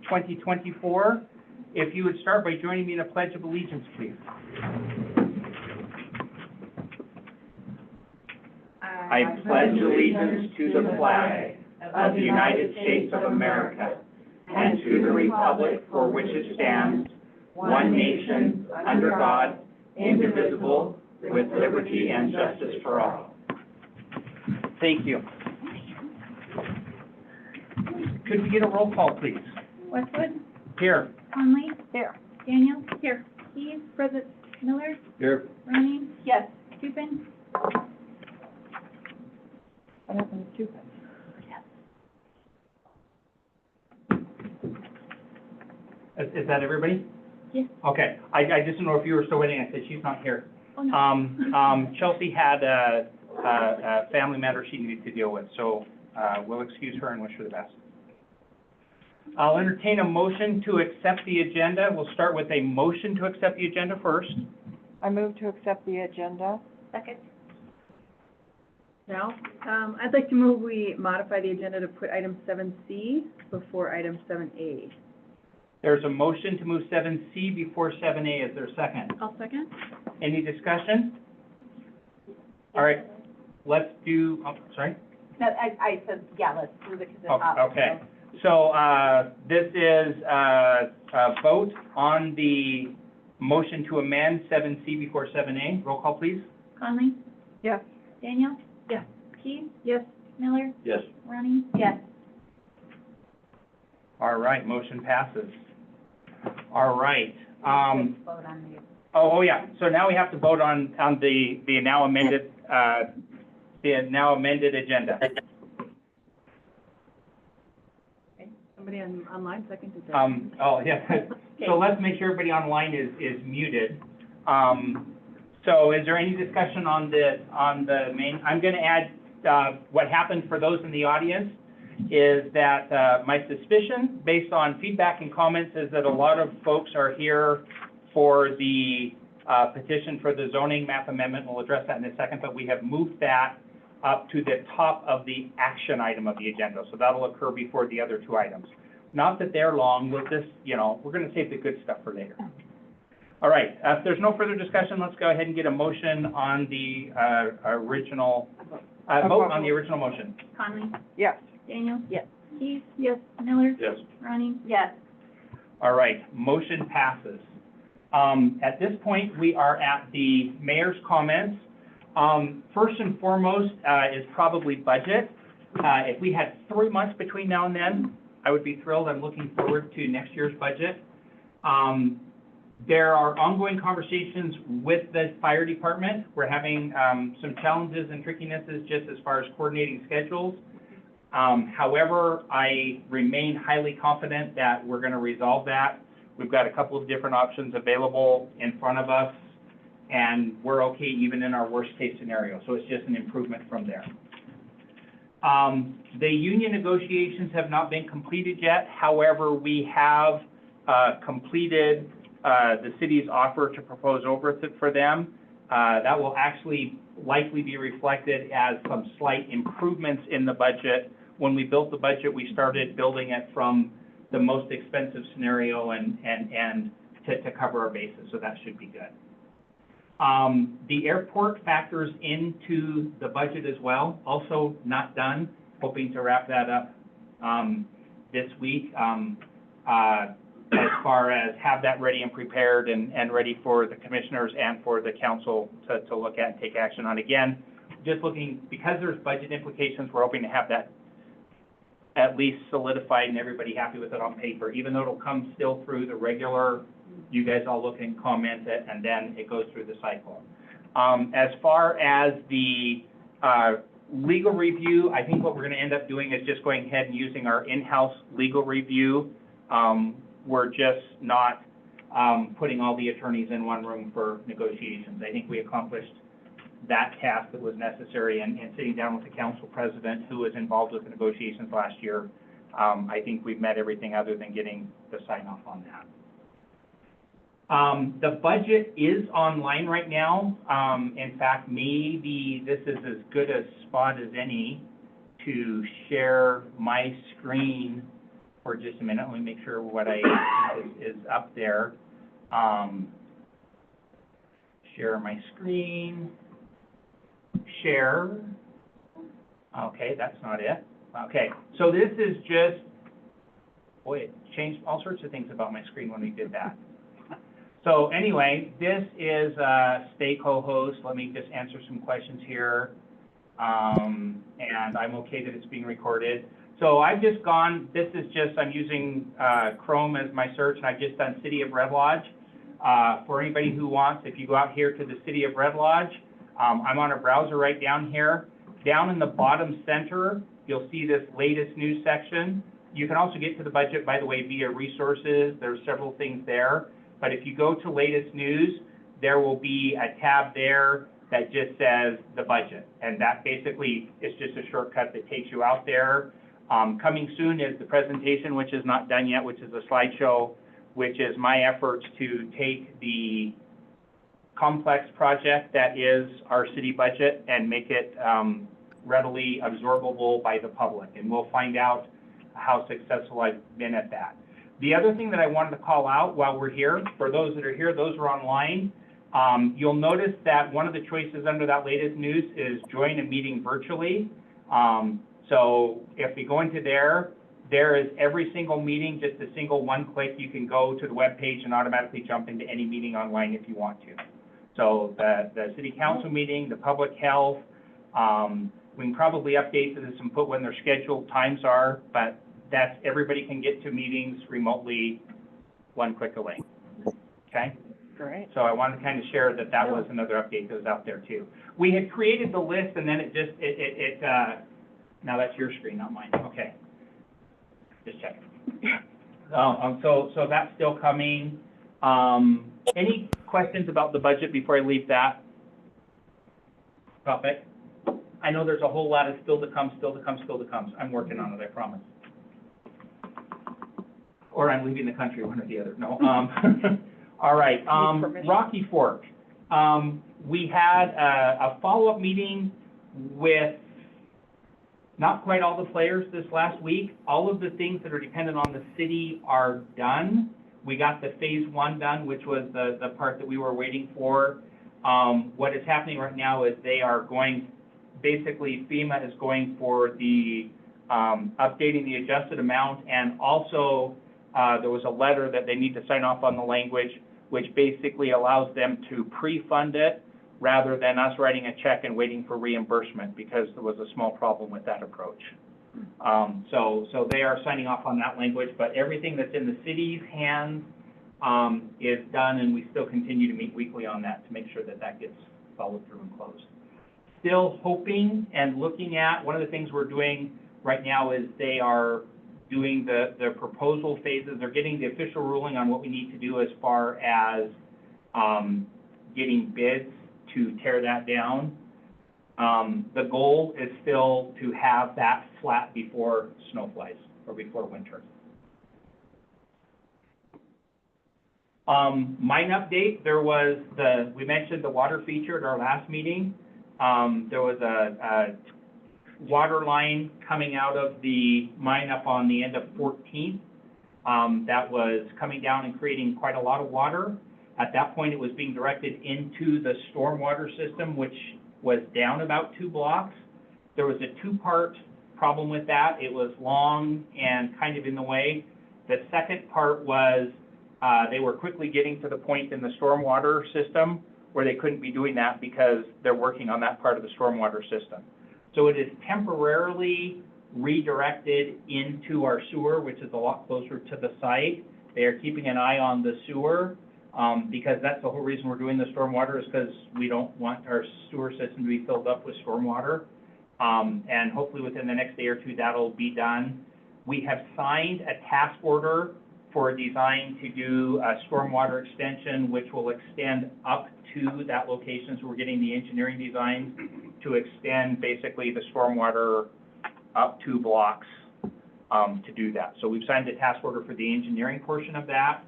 2024. If you would start by joining me in a Pledge of Allegiance, please. I pledge allegiance to the flag of the United States of America and to the republic for which it stands, one nation, under God, indivisible, with liberty and justice for all. Thank you. Could we get a roll call, please? Westwood? Here. Conley? Here. Daniel? Here. Keys? Present. Miller? Here. Ronning? Yes. Tupin? What happened to Tupin? Is that everybody? Yes. Okay. I just don't know if you were still waiting. I said she's not here. Oh, no. Chelsea had a family matter she needed to deal with, so we'll excuse her and wish her the best. I'll entertain a motion to accept the agenda. We'll start with a motion to accept the agenda first. I move to accept the agenda. Second. Now, I'd like to move we modify the agenda to put item 7C before item 7A. There's a motion to move 7C before 7A. Is there a second? I'll second. Any discussion? All right, let's do, sorry? No, I said, yeah, let's move it to the top. Okay. So this is a vote on the motion to amend 7C before 7A. Roll call, please. Conley? Yes. Daniel? Yes. Keys? Yes. Miller? Yes. Ronning? Yes. All right, motion passes. All right. Vote on the. Oh, yeah. So now we have to vote on the now amended agenda. Okay. Somebody online seconded that. Oh, yeah. So let's make sure everybody online is muted. So is there any discussion on the main? I'm going to add what happened for those in the audience is that my suspicion, based on feedback and comments, is that a lot of folks are here for the petition for the zoning map amendment. We'll address that in a second, but we have moved that up to the top of the action item of the agenda. So that'll occur before the other two items. Not that they're long, we'll just, we're going to save the good stuff for later. All right, if there's no further discussion, let's go ahead and get a motion on the original, vote on the original motion. Conley? Yes. Daniel? Yes. Keys? Yes. Miller? Yes. Ronning? Yes. All right, motion passes. At this point, we are at the mayor's comments. First and foremost is probably budget. If we had 3 months between now and then, I would be thrilled. I'm looking forward to next year's budget. There are ongoing conversations with the fire department. We're having some challenges and trickinesses just as far as coordinating schedules. However, I remain highly confident that we're going to resolve that. We've got a couple of different options available in front of us, and we're okay even in our worst case scenario. So it's just an improvement from there. The union negotiations have not been completed yet. However, we have completed the city's offer to propose overtime for them. That will actually likely be reflected as some slight improvements in the budget. When we built the budget, we started building it from the most expensive scenario and to cover our bases, so that should be good. The airport factors into the budget as well, also not done, hoping to wrap that up this week as far as have that ready and prepared and ready for the commissioners and for the council to look at and take action on. Again, just looking, because there's budget implications, we're hoping to have that at least solidified and everybody happy with it on paper, even though it'll come still through the regular, you guys all look and comment it, and then it goes through the cycle. As far as the legal review, I think what we're gonna end up doing is just going ahead and using our in-house legal review. We're just not putting all the attorneys in one room for negotiations. I think we accomplished that task that was necessary, and sitting down with the council president who was involved with the negotiations last year, I think we've met everything other than getting the sign off on that. The budget is online right now. In fact, maybe this is as good a spot as any to share my screen for just a minute. Let me make sure what I think is up there. Share my screen. Share. Okay, that's not it. Okay, so this is just, boy, it changed all sorts of things about my screen when we did that. So anyway, this is Stay Co-host. Let me just answer some questions here. And I'm okay that it's being recorded. So I've just gone, this is just, I'm using Chrome as my search, and I've just done City of Red Lodge. For anybody who wants, if you go out here to the City of Red Lodge, I'm on a browser right down here. Down in the bottom center, you'll see this latest news section. You can also get to the budget, by the way, via resources. There's several things there. But if you go to latest news, there will be a tab there that just says the budget. And that basically is just a shortcut that takes you out there. Coming soon is the presentation, which is not done yet, which is a slideshow, which is my efforts to take the complex project that is our city budget and make it readily absorbable by the public. And we'll find out how successful I've been at that. The other thing that I wanted to call out while we're here, for those that are here, those are online, you'll notice that one of the choices under that latest news is join a meeting virtually. So if we go into there is every single meeting, just a single one click. You can go to the web page and automatically jump into any meeting online if you want to. So the city council meeting, the public health, we can probably update this and put when their scheduled times are, but that's, everybody can get to meetings remotely one click away, okay? Great. So I wanted to kind of share that that was another update that was out there too. We had created the list and then it just, now that's your screen, not mine, okay. Just checking. So that's still coming. Any questions about the budget before I leave that topic? I know there's a whole lot of still to come. I'm working on it, I promise. Or I'm leaving the country, one or the other. No. All right. Rocky Fork. We had a follow-up meeting with not quite all the players this last week. All of the things that are dependent on the city are done. We got the phase 1 done, which was the part that we were waiting for. What is happening right now is they are going, basically FEMA is going for the updating the adjusted amount, and also there was a letter that they need to sign off on the language, which basically allows them to pre-fund it rather than us writing a check and waiting for reimbursement, because there was a small problem with that approach. So they are signing off on that language, but everything that's in the city's hands is done, and we still continue to meet weekly on that to make sure that that gets followed through and closed. Still hoping and looking at, one of the things we're doing right now is they are doing the proposal phases. They're getting the official ruling on what we need to do as far as getting bids to tear that down. The goal is still to have that flat before snow flies or before winter. Mine update, there was we mentioned the water feature at our last meeting. There was a water line coming out of the mine up on the end of 14th that was coming down and creating quite a lot of water. At that point, it was being directed into the stormwater system, which was down about 2 blocks. There was a 2-part problem with that. It was long and kind of in the way. The second part was they were quickly getting to the point in the stormwater system where they couldn't be doing that because they're working on that part of the stormwater system. So it is temporarily redirected into our sewer, which is a lot closer to the site. They are keeping an eye on the sewer because that's the whole reason we're doing the stormwater, is because we don't want our sewer system to be filled up with stormwater. And hopefully within the next day or two, that'll be done. We have signed a task order for a design to do a stormwater extension, which will extend up to that location. So we're getting the engineering designs to extend basically the stormwater up 2 blocks to do that. So we've signed the task order for the engineering portion of that.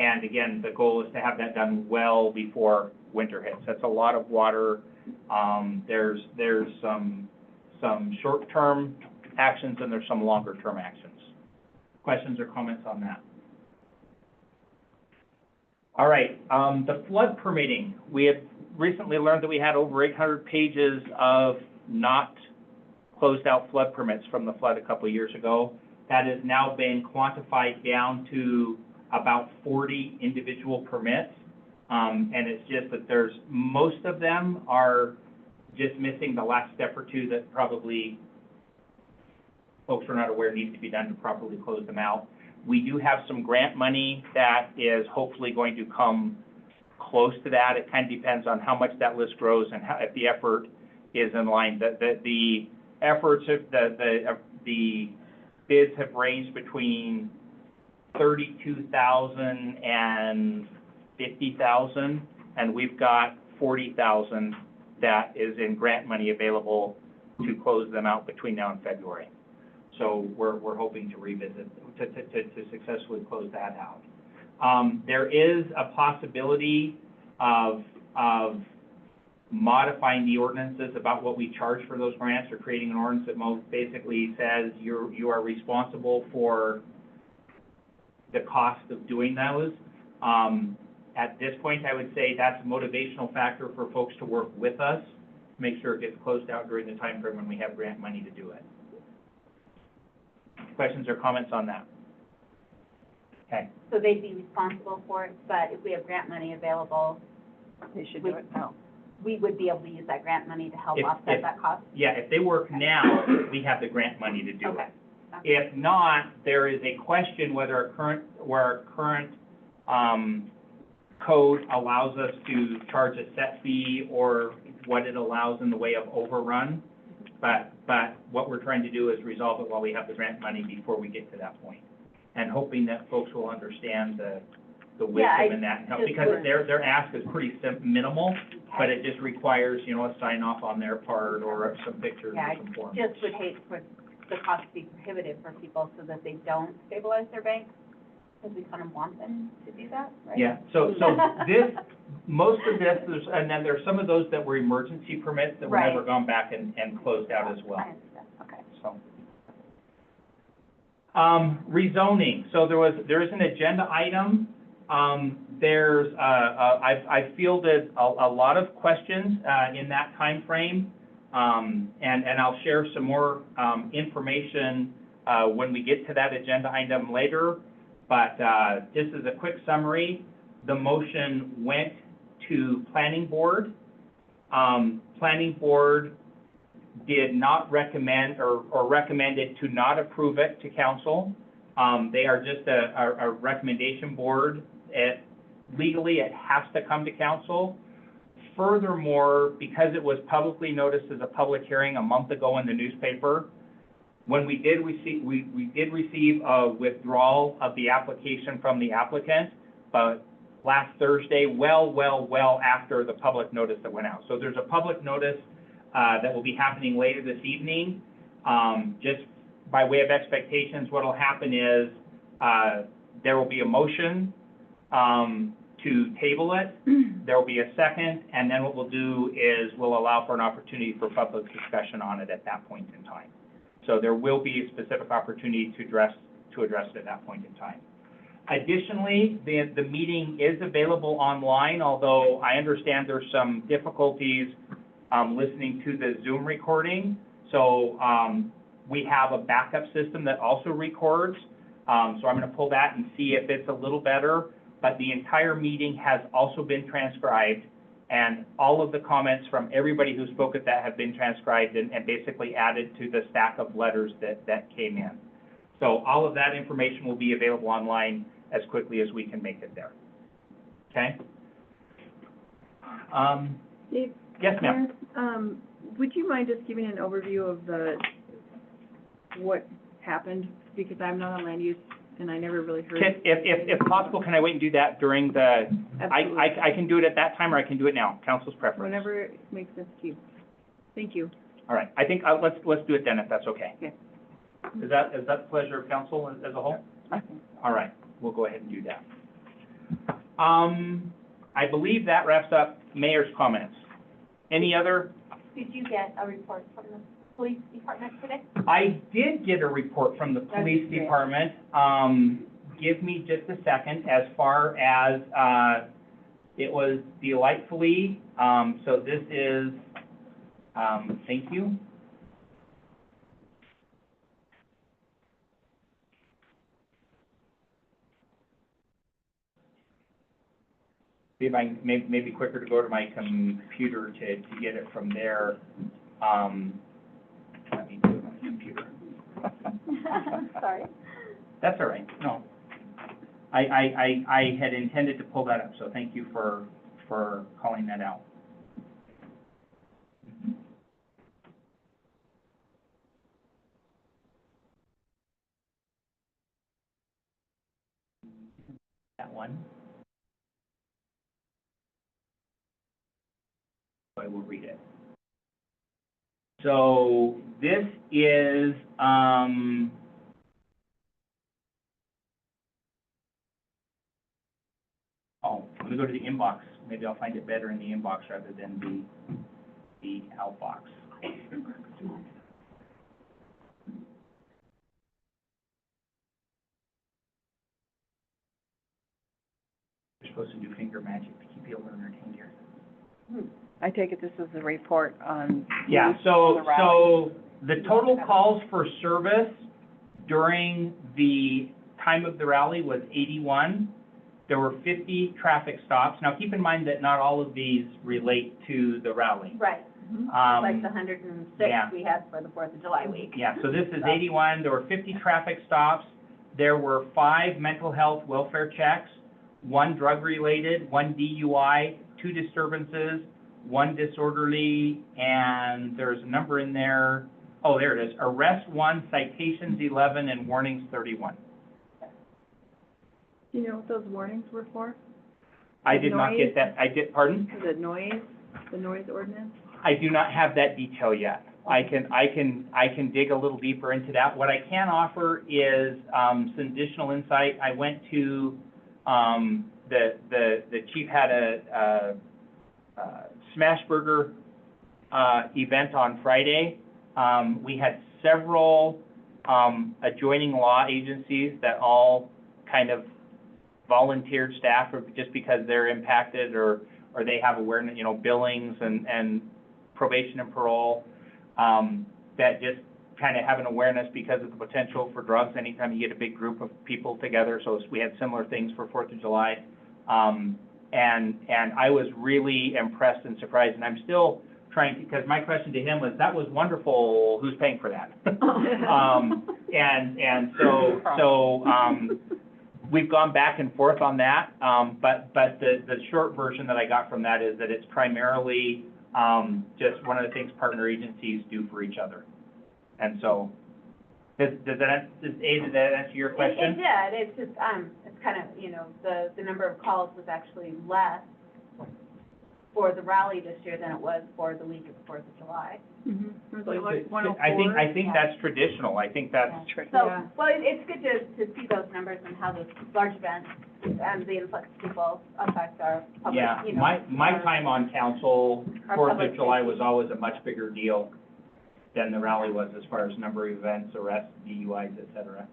And again, the goal is to have that done well before winter hits. That's a lot of water. There's some short-term actions and there's some longer-term actions. Questions or comments on that? All right, the flood permitting. We had recently learned that we had over 800 pages of not closed out flood permits from the flood a couple of years ago. That has now been quantified down to about 40 individual permits. And it's just that most of them are just missing the last step or two that probably folks are not aware needs to be done to properly close them out. We do have some grant money that is hopefully going to come close to that. It kind of depends on how much that list grows and if the effort is in line. The efforts, the bids have ranged between 32,000 and 50,000, and we've got 40,000 that is in grant money available to close them out between now and February. So we're hoping to revisit, to successfully close that out. There is a possibility of modifying the ordinances about what we charge for those grants, or creating an ordinance that basically says you are responsible for the cost of doing those. At this point, I would say that's a motivational factor for folks to work with us, to make sure it gets closed out during the time frame when we have grant money to do it. Questions or comments on that? Okay. So they'd be responsible for it, but if we have grant money available, They should do it now. we would be able to use that grant money to help If- offset that cost? Yeah, if they work now, we have the grant money to do it. Okay. If not, there is a question whether our current code allows us to charge a set fee, or what it allows in the way of overrun. But what we're trying to do is resolve it while we have the grant money before we get to that point. And hoping that folks will understand the wisdom in that. just Because would- their ask is pretty minimal, but it just requires, a sign off on their part, or some pictures Yeah, or I some forms. just would hate for the cost to be prohibitive for people so that they don't stabilize their bank, because we kind of want them to do that, right? Yeah, so most of this, and then there's some of those that were emergency permits that were never Right. gone back and closed out as well, I understand. Okay. so. Rezoning, so there is an agenda item. I've fielded a lot of questions in that timeframe, and I'll share some more information when we get to that agenda item later. But just as a quick summary, the motion went to Planning Board. Planning Board did not recommend or recommended to not approve it to council. They are just a recommendation board. Legally, it has to come to council. Furthermore, because it was publicly noticed as a public hearing a month ago in the newspaper, when we did receive a withdrawal of the application from the applicant, but last Thursday, well after the public notice that went out. So there's a public notice that will be happening later this evening. Just by way of expectations, what will happen is there will be a motion to table it. There will be a second, and then what we'll do is we'll allow for an opportunity for public discussion on it at that point in time. So there will be a specific opportunity to address it at that point in time. Additionally, the meeting is available online, although I understand there's some difficulties listening to the Zoom recording. So we have a backup system that also records. So I'm going to pull that and see if it's a little better. But the entire meeting has also been transcribed, and all of the comments from everybody who spoke at that have been transcribed and basically added to the stack of letters that came in. So all of that information will be available online as quickly as we can make it there. Okay? Dave, Yes, ma'am. would you mind just giving an overview of what happened? Because I'm not on land use, and I never really heard. If possible, can I wait and do that during the, Absolutely. I can do it at that time, or I can do it now, council's preference. Whenever it makes sense to you. Thank you. All right, I think, let's do it then, if that's okay. Okay. Is that the pleasure of council as a whole? All right, we'll go ahead and do that. I believe that wraps up mayor's comments. Any other? Did you get a report from the police department today? I did get a report from the police great. department. Give me just a second. As far as, it was delightfully, so this is, thank you. See if I can, maybe quicker to go to my computer to get it from there. Let me do it on the computer. Sorry. That's all right, no. I had intended to pull that up, so thank you for calling that out. That one. I will read it. So this is, oh, let me go to the inbox. Maybe I'll find it better in the inbox rather than the outbox. You're supposed to do finger magic to keep people entertained here. I take it this is a report on. Yeah, so the total calls for service during the time of the rally was 81. There were 50 traffic stops. Now, keep in mind that not all of these relate to the rally. Right, like the 106 yeah. we had for the 4th of July week. Yeah, so this is 81. There were 50 traffic stops. There were 5 mental health welfare checks, 1 drug-related, 1 DUI, 2 disturbances, 1 disorderly, and there's a number in there. Oh, there it is. Arrest 1, citations 11, and warnings 31. Do you know what those warnings were for? I did not get that. I did, pardon? Is it noise, the noise ordinance? I do not have that detail yet. I can dig a little deeper into that. What I can offer is, some additional insight. I went to, the chief had a Smash Burger, event on Friday. We had several, adjoining law agencies that all kind of volunteered staff, or just because they're impacted or they have awareness, you know, Billings and probation and parole, that just kind of have an awareness because of the potential for drugs anytime you get a big group of people together. So we had similar things for 4th of July. And I was really impressed and surprised, and I'm still trying to, because my question to him was, that was wonderful, who's paying for that? And so we've gone back and forth on that, but the short version that I got from that is that it's primarily just one of the things partner agencies do for each other. And so, does that answer your question? It did, it's just, it's kind of, you know, the number of calls was actually less for the rally this year than it was for the week of the 4th of July. Mm-hmm. It was like 104. I think that's traditional. I think that's, So, Yeah. well, it's good to see those numbers and how those large events and the influx of people affect our public, yeah, you know. my our- time on council, Our 4th public of July safety. was always a much bigger deal than the rally was as far as number of events, arrests, DUIs, et cetera,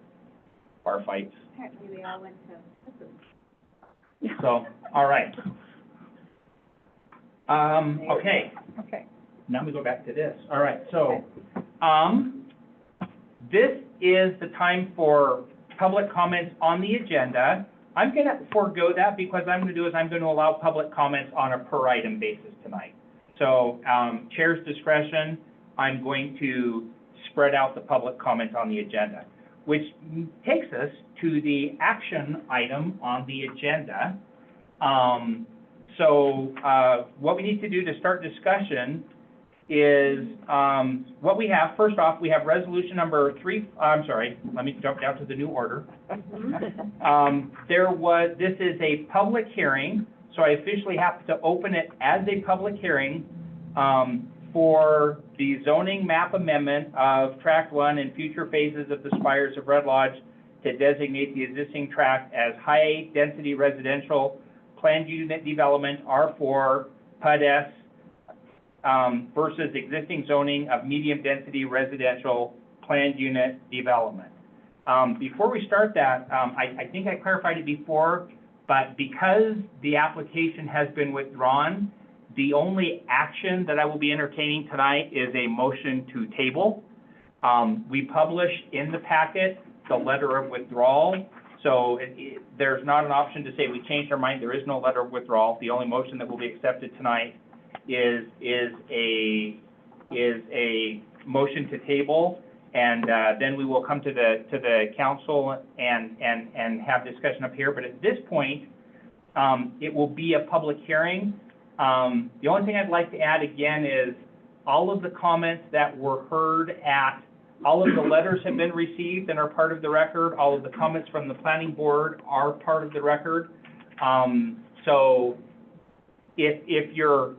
bar fights. Apparently, they all went to. So, all right. Okay, Okay. now we go back to this. All right, so, this is the time for public comments on the agenda. I'm gonna forego that because I'm gonna allow public comments on a per item basis tonight. So, chair's discretion, I'm going to spread out the public comment on the agenda, which takes us to the action item on the agenda. What we need to do to start discussion is, what we have, first off, we have resolution number 3, I'm sorry, let me jump down to the new order. This is a public hearing, so I officially have to open it as a public hearing, for the zoning map amendment of Tract 1 and future phases of the spires of Red Lodge to designate the existing tract as high-density residential planned unit development R4 PUD S versus existing zoning of medium-density residential planned unit development. Before we start that, I think I clarified it before, but because the application has been withdrawn, the only action that I will be entertaining tonight is a motion to table. We published in the packet the letter of withdrawal, so there's not an option to say we changed our mind. There is no letter of withdrawal. The only motion that will be accepted tonight is a motion to table, and then we will come to the council and have discussion up here. But at this point, it will be a public hearing. The only thing I'd like to add again is all of the comments that were heard at, all of the letters have been received and are part of the record. All of the comments from the planning board are part of the record. So if you're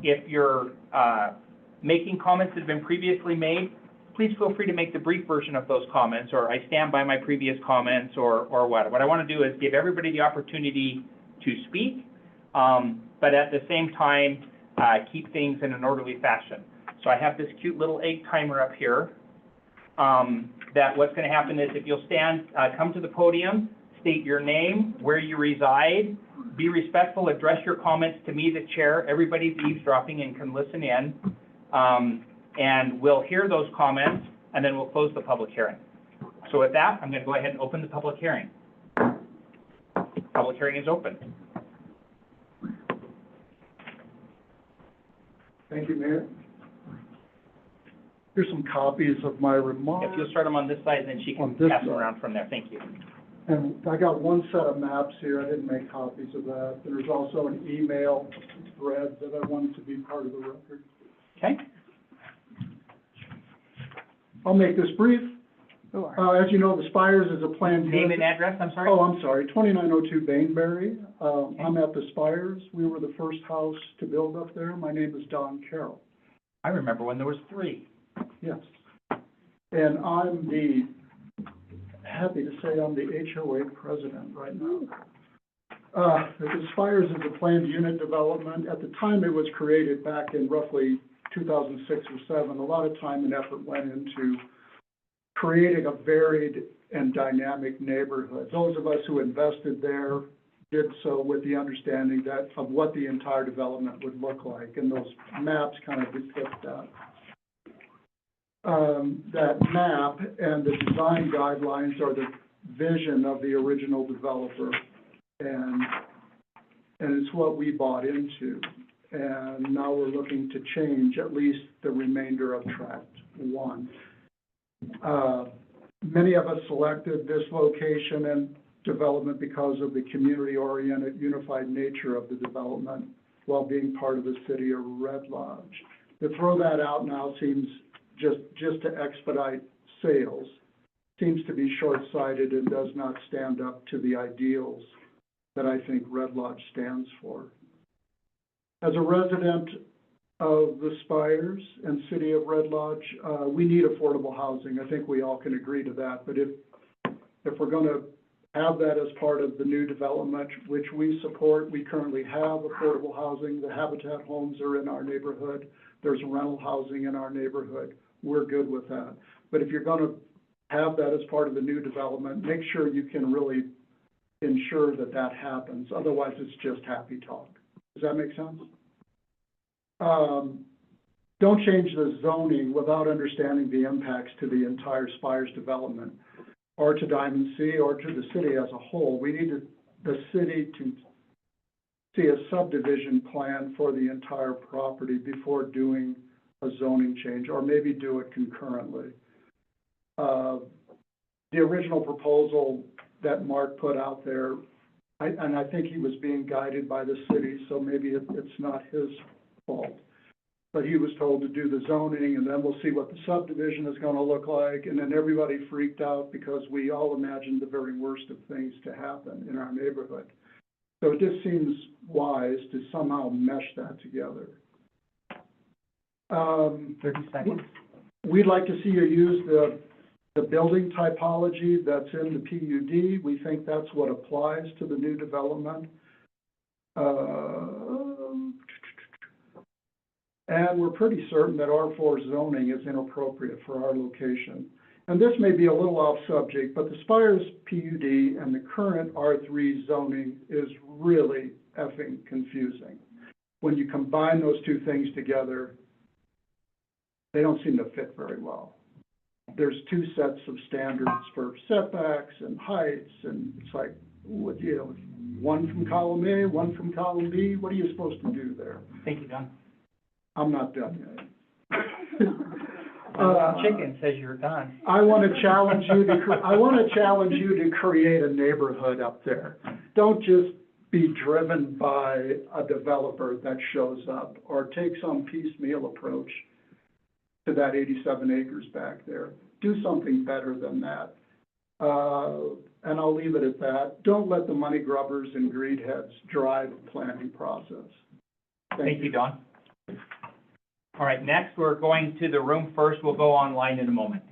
making comments that have been previously made, please feel free to make the brief version of those comments, or I stand by my previous comments, or what. What I want to do is give everybody the opportunity to speak, but at the same time, keep things in an orderly fashion. So I have this cute little egg timer up here, that what's going to happen is if you'll stand, come to the podium, state your name, where you reside, be respectful, address your comments to me, the chair. Everybody's eavesdropping and can listen in. And we'll hear those comments, and then we'll close the public hearing. So with that, I'm going to go ahead and open the public hearing. Public hearing is open. Thank you, Mayor. Here's some copies of my remarks. If you'll start them on this side, then she can On this pass them side. around from there. Thank you. And I got one set of maps here. I didn't make copies of that. There's also an email thread that I wanted to be part of the record. Okay? I'll make this brief. Sure. As you know, the Spires is a planned Name unit. and address, I'm sorry? Oh, I'm sorry, 2902 Bainbury. I'm at the Spires. We were the first house to build up there. My name is Don Carroll. I remember when there was 3. Yes. And I'm happy to say I'm the HOA president right now. The Spires is a planned unit development. At the time it was created back in roughly 2006 or 7, a lot of time and effort went into creating a varied and dynamic neighborhood. Those of us who invested there did so with the understanding that of what the entire development would look like, and those maps kind of depict that. That map and the design guidelines are the vision of the original developer, and it's what we bought into. And now we're looking to change at least the remainder of Tract 1. Many of us selected this location and development because of the community-oriented, unified nature of the development while being part of the city of Red Lodge. To throw that out now seems just to expedite sales, seems to be short-sighted and does not stand up to the ideals that I think Red Lodge stands for. As a resident of the Spires and city of Red Lodge, we need affordable housing. I think we all can agree to that. But if we're going to have that as part of the new development, which we support, we currently have affordable housing. The Habitat homes are in our neighborhood. There's rental housing in our neighborhood. We're good with that. But if you're going to have that as part of the new development, make sure you can really ensure that that happens. Otherwise, it's just happy talk. Does that make sense? Don't change the zoning without understanding the impacts to the entire Spires development, or to Diamond C, or to the city as a whole. We need the city to see a subdivision plan for the entire property before doing a zoning change, or maybe do it concurrently. The original proposal that Mark put out there, and I think he was being guided by the city, so maybe it's not his fault. But he was told to do the zoning, and then we'll see what the subdivision is going to look like. And then everybody freaked out because we all imagined the very worst of things to happen in our neighborhood. So it just seems wise to somehow mesh that together. 30 seconds. We'd like to see you use the building typology that's in the PUD. We think that's what applies to the new development. And we're pretty certain that R4 zoning is inappropriate for our location. And this may be a little off subject, but the Spires PUD and the current R3 zoning is really effing confusing. When you combine those two things together, they don't seem to fit very well. There's two sets of standards for setbacks and heights, and it's like, what, you know, one from column A, one from column B, what are you supposed to do there? Thank you, Don. I'm not done yet. Chicken says you're done. I want to challenge you to create a neighborhood up there. Don't just be driven by a developer that shows up, or take some piecemeal approach to that 87 acres back there. Do something better than that. And I'll leave it at that. Don't let the money grubbers and greed heads drive the planning process. Thank you, Don. All right, next, we're going to the room first. We'll go online in a moment.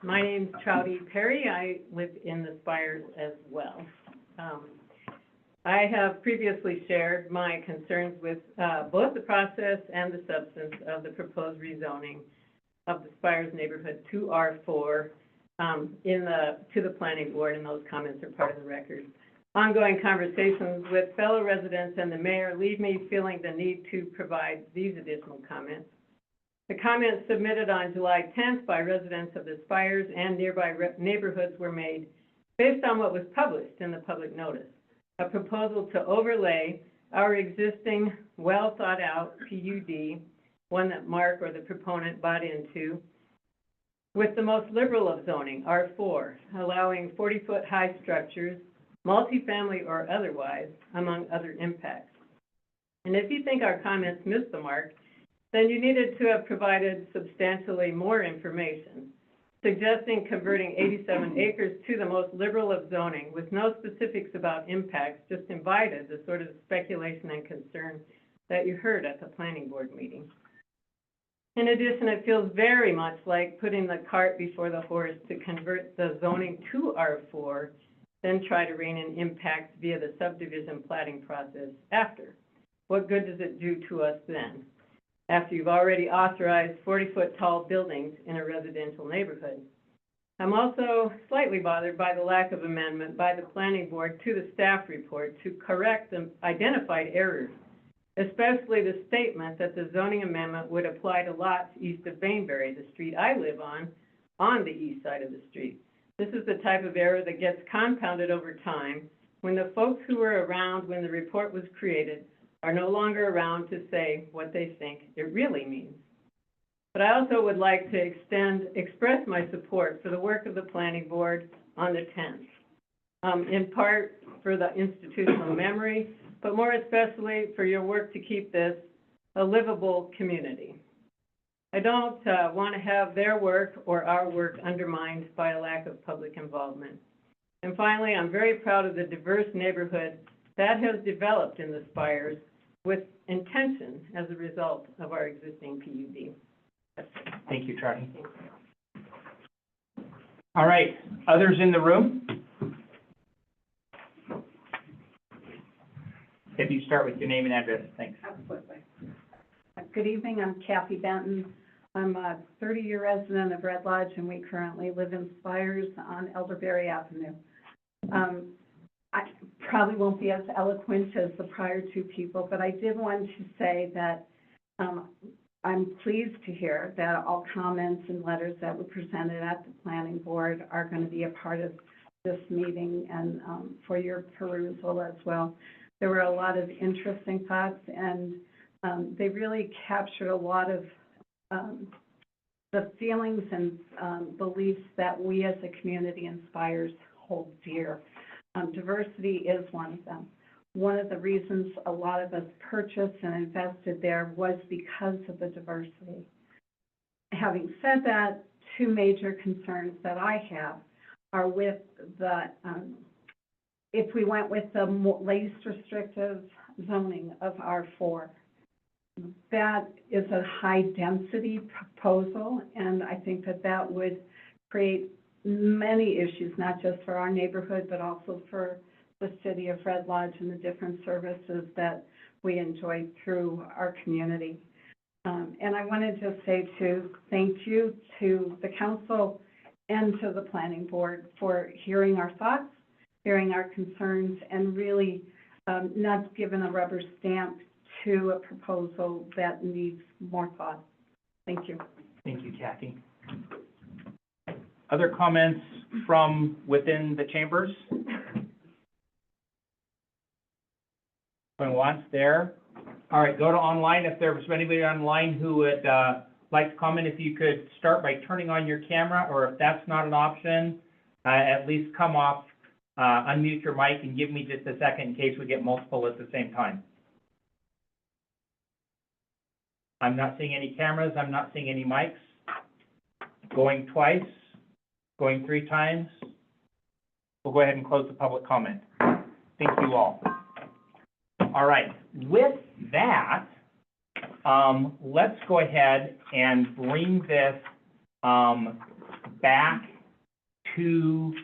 My name's Trouty Perry. I live in the Spires as well. I have previously shared my concerns with both the process and the substance of the proposed rezoning of the Spires neighborhood to R4 to the planning board, and those comments are part of the record. Ongoing conversations with fellow residents and the mayor leave me feeling the need to provide these additional comments. The comments submitted on July 10th by residents of the Spires and nearby neighborhoods were made based on what was published in the public notice, a proposal to overlay our existing well-thought-out PUD, one that Mark or the proponent bought into, with the most liberal of zoning, R4, allowing 40-foot high structures, multifamily or otherwise, among other impacts. And if you think our comments missed the mark, then you needed to have provided substantially more information, suggesting converting 87 acres to the most liberal of zoning with no specifics about impacts, just invited the sort of speculation and concern that you heard at the planning board meeting. In addition, it feels very much like putting the cart before the horse to convert the zoning to R4, then try to rein in impacts via the subdivision platting process after. What good does it do to us then, after you've already authorized 40-foot tall buildings in a residential neighborhood? I'm also slightly bothered by the lack of amendment by the planning board to the staff report to correct the identified errors, especially the statement that the zoning amendment would apply to lots east of Bainbury, the street I live on the east side of the street. This is the type of error that gets compounded over time when the folks who were around when the report was created are no longer around to say what they think it really means. But I also would like to express my support for the work of the planning board on the 10th, in part for the institutional memory, but more especially for your work to keep this a livable community. I don't want to have their work or our work undermined by a lack of public involvement. And finally, I'm very proud of the diverse neighborhood that has developed in the Spires with intention as a result of our existing PUD. Thank you, Trouty. All right, others in the room? If you start with your name and address, thanks. Absolutely. Good evening, I'm Kathy Benton. I'm a 30-year resident of Red Lodge, and we currently live in Spires on Elderberry Avenue. I probably won't be as eloquent as the prior two people, but I did want to say that I'm pleased to hear that all comments and letters that were presented at the planning board are going to be a part of this meeting and for your perusal as well. There were a lot of interesting thoughts, and they really captured a lot of the feelings and beliefs that we as a community in Spires hold dear. Diversity is one of them. One of the reasons a lot of us purchased and invested there was because of the diversity. Having said that, two major concerns that I have are with the, if we went with the least restrictive zoning of R4, that is a high-density proposal, and I think that that would create many issues, not just for our neighborhood, but also for the city of Red Lodge and the different services that we enjoy through our community. And I wanted to say thank you to the council and to the planning board for hearing our thoughts, hearing our concerns, and really not giving a rubber stamp to a proposal that needs more thought. Thank you. Thank you, Kathy. Other comments from within the chambers? Going once there. All right, go to online. If there's anybody online who would like to comment, if you could start by turning on your camera, or if that's not an option, at least come off, unmute your mic and give me just a second in case we get multiple at the same time. I'm not seeing any cameras. I'm not seeing any mics. Going twice, going 3 times. We'll go ahead and close the public comment. Thank you all. All right, with that, let's go ahead and bring this back to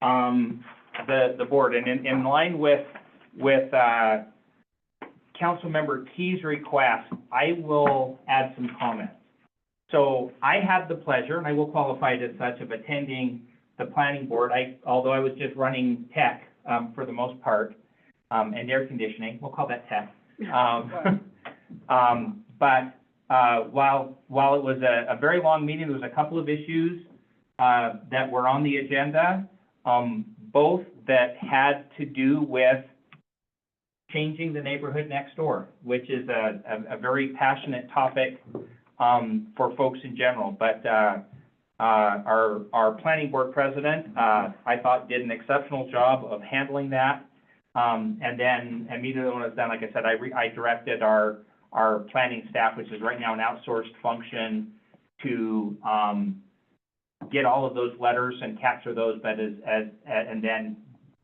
the board. And in line with Councilmember T's request, I will add some comments. So I had the pleasure, and I will qualify it as such, of attending the planning board. Although I was just running tech for the most part, and air conditioning, we'll call that tech. But while it was a very long meeting, there was a couple of issues that were on the agenda, both that had to do with changing the neighborhood next door, which is a very passionate topic for folks in general. But our planning board president, I thought, did an exceptional job of handling that. And then immediately when it was done, like I said, I directed our planning staff, which is right now an outsourced function, to get all of those letters and capture those, but and then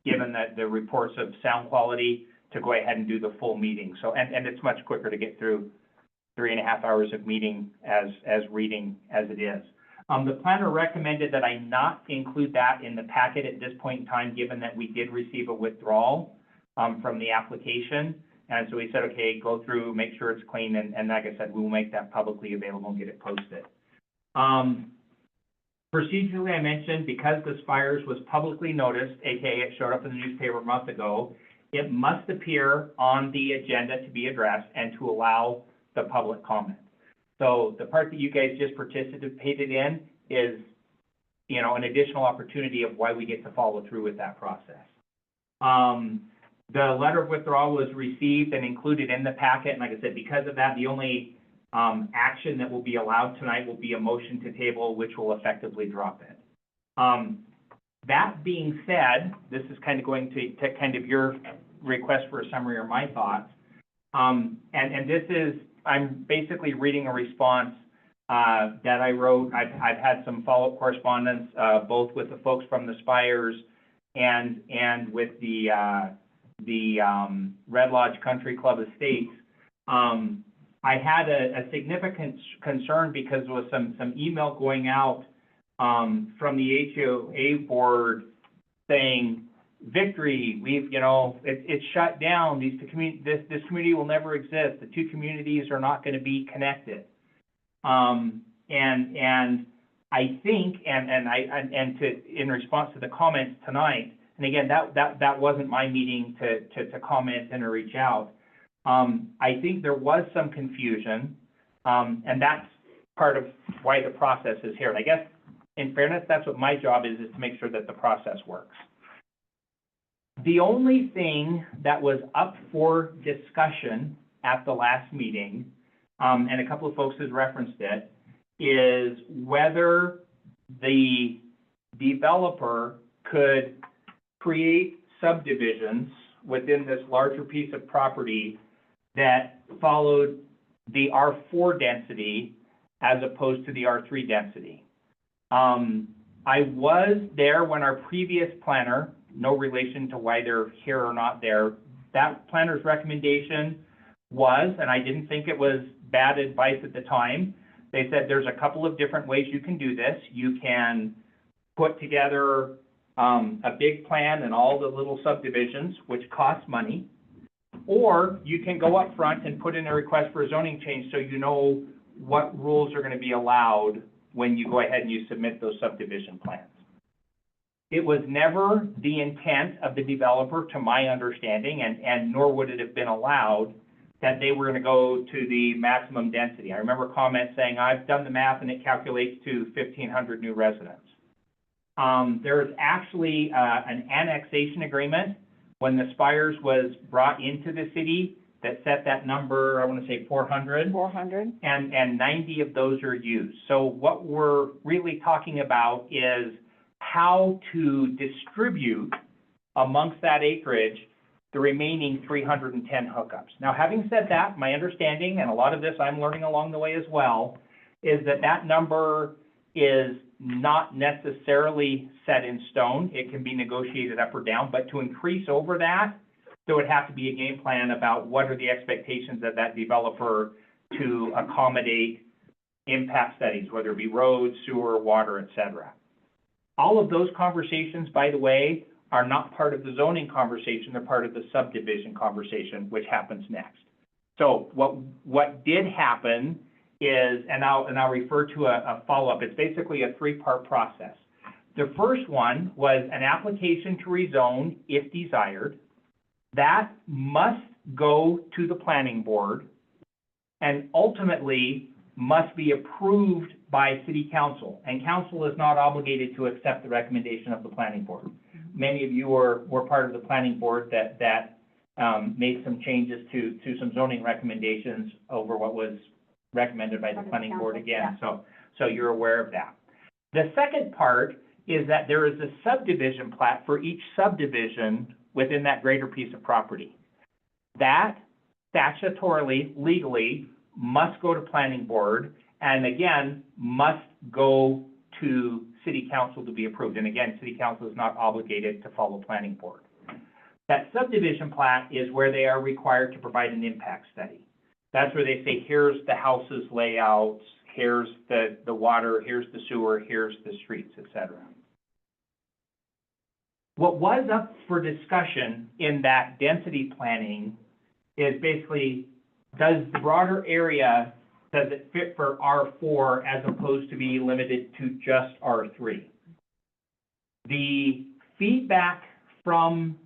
given that the reports of sound quality, to go ahead and do the full meeting. So, and it's much quicker to get through 3.5 hours of meeting as reading as it is. The planner recommended that I not include that in the packet at this point in time, given that we did receive a withdrawal from the application. And so we said, okay, go through, make sure it's clean, and like I said, we will make that publicly available and get it posted. Procedurally, I mentioned, because the Spires was publicly noticed, aka it showed up in the newspaper a month ago, it must appear on the agenda to be addressed and to allow the public comment. So the part that you guys just participated in is, you know, an additional opportunity of why we get to follow through with that process. The letter of withdrawal was received and included in the packet, and like I said, because of that, the only action that will be allowed tonight will be a motion to table, which will effectively drop it. That being said, this is kind of going to kind of your request for a summary or my thoughts. And this is, I'm basically reading a response that I wrote. I've had some follow-up correspondence, both with the folks from the Spires and with the Red Lodge Country Club Estates. I had a significant concern because there was some email going out from the HOA board saying, victory, we've, you know, it's shut down. This community will never exist. The two communities are not going to be connected. And I think, in response to the comments tonight, and again, that wasn't my meeting to comment and to reach out. I think there was some confusion, and that's part of why the process is here. And I guess, in fairness, that's what my job is to make sure that the process works. The only thing that was up for discussion at the last meeting, and a couple of folks has referenced it, is whether the developer could create subdivisions within this larger piece of property that followed the R4 density as opposed to the R3 density. I was there when our previous planner, no relation to why they're here or not there, that planner's recommendation was, and I didn't think it was bad advice at the time, they said there's a couple of different ways you can do this. You can put together a big plan and all the little subdivisions, which costs money. Or you can go up front and put in a request for a zoning change so you know what rules are gonna be allowed when you go ahead and you submit those subdivision plans. It was never the intent of the developer, to my understanding, and nor would it have been allowed, that they were gonna go to the maximum density. I remember comments saying, I've done the math and it calculates to 1,500 new residents. There is actually, an annexation agreement when the Spires was brought into the city that set that number, I wanna say 400. 400? And 90 of those are used. So what we're really talking about is how to distribute amongst that acreage the remaining 310 hookups. Now, having said that, my understanding, and a lot of this I'm learning along the way as well, is that that number is not necessarily set in stone. It can be negotiated up or down, but to increase over that, there would have to be a game plan about what are the expectations of that developer to accommodate impact studies, whether it be roads, sewer, water, et cetera. All of those conversations, by the way, are not part of the zoning conversation, they're part of the subdivision conversation, which happens next. So what did happen is, and I'll refer to a follow-up, it's basically a three-part process. The first one was an application to rezone if desired. That must go to the planning board and ultimately must be approved by city council. And council is not obligated to accept the recommendation of the planning board. Many of you were part of the planning board that made some changes to some zoning recommendations over what was recommended by the planning board again. So you're aware of that. The second part is that there is a subdivision plat for each subdivision within that greater piece of property. That statutorily, legally, must go to planning board, and again, must go to city council to be approved. And again, city council is not obligated to follow planning board. That subdivision plat is where they are required to provide an impact study. That's where they say, here's the houses layouts, here's the water, here's the sewer, here's the streets, et cetera. What was up for discussion in that density planning is basically, does the broader area, does it fit for R4 as opposed to be limited to just R3? The feedback from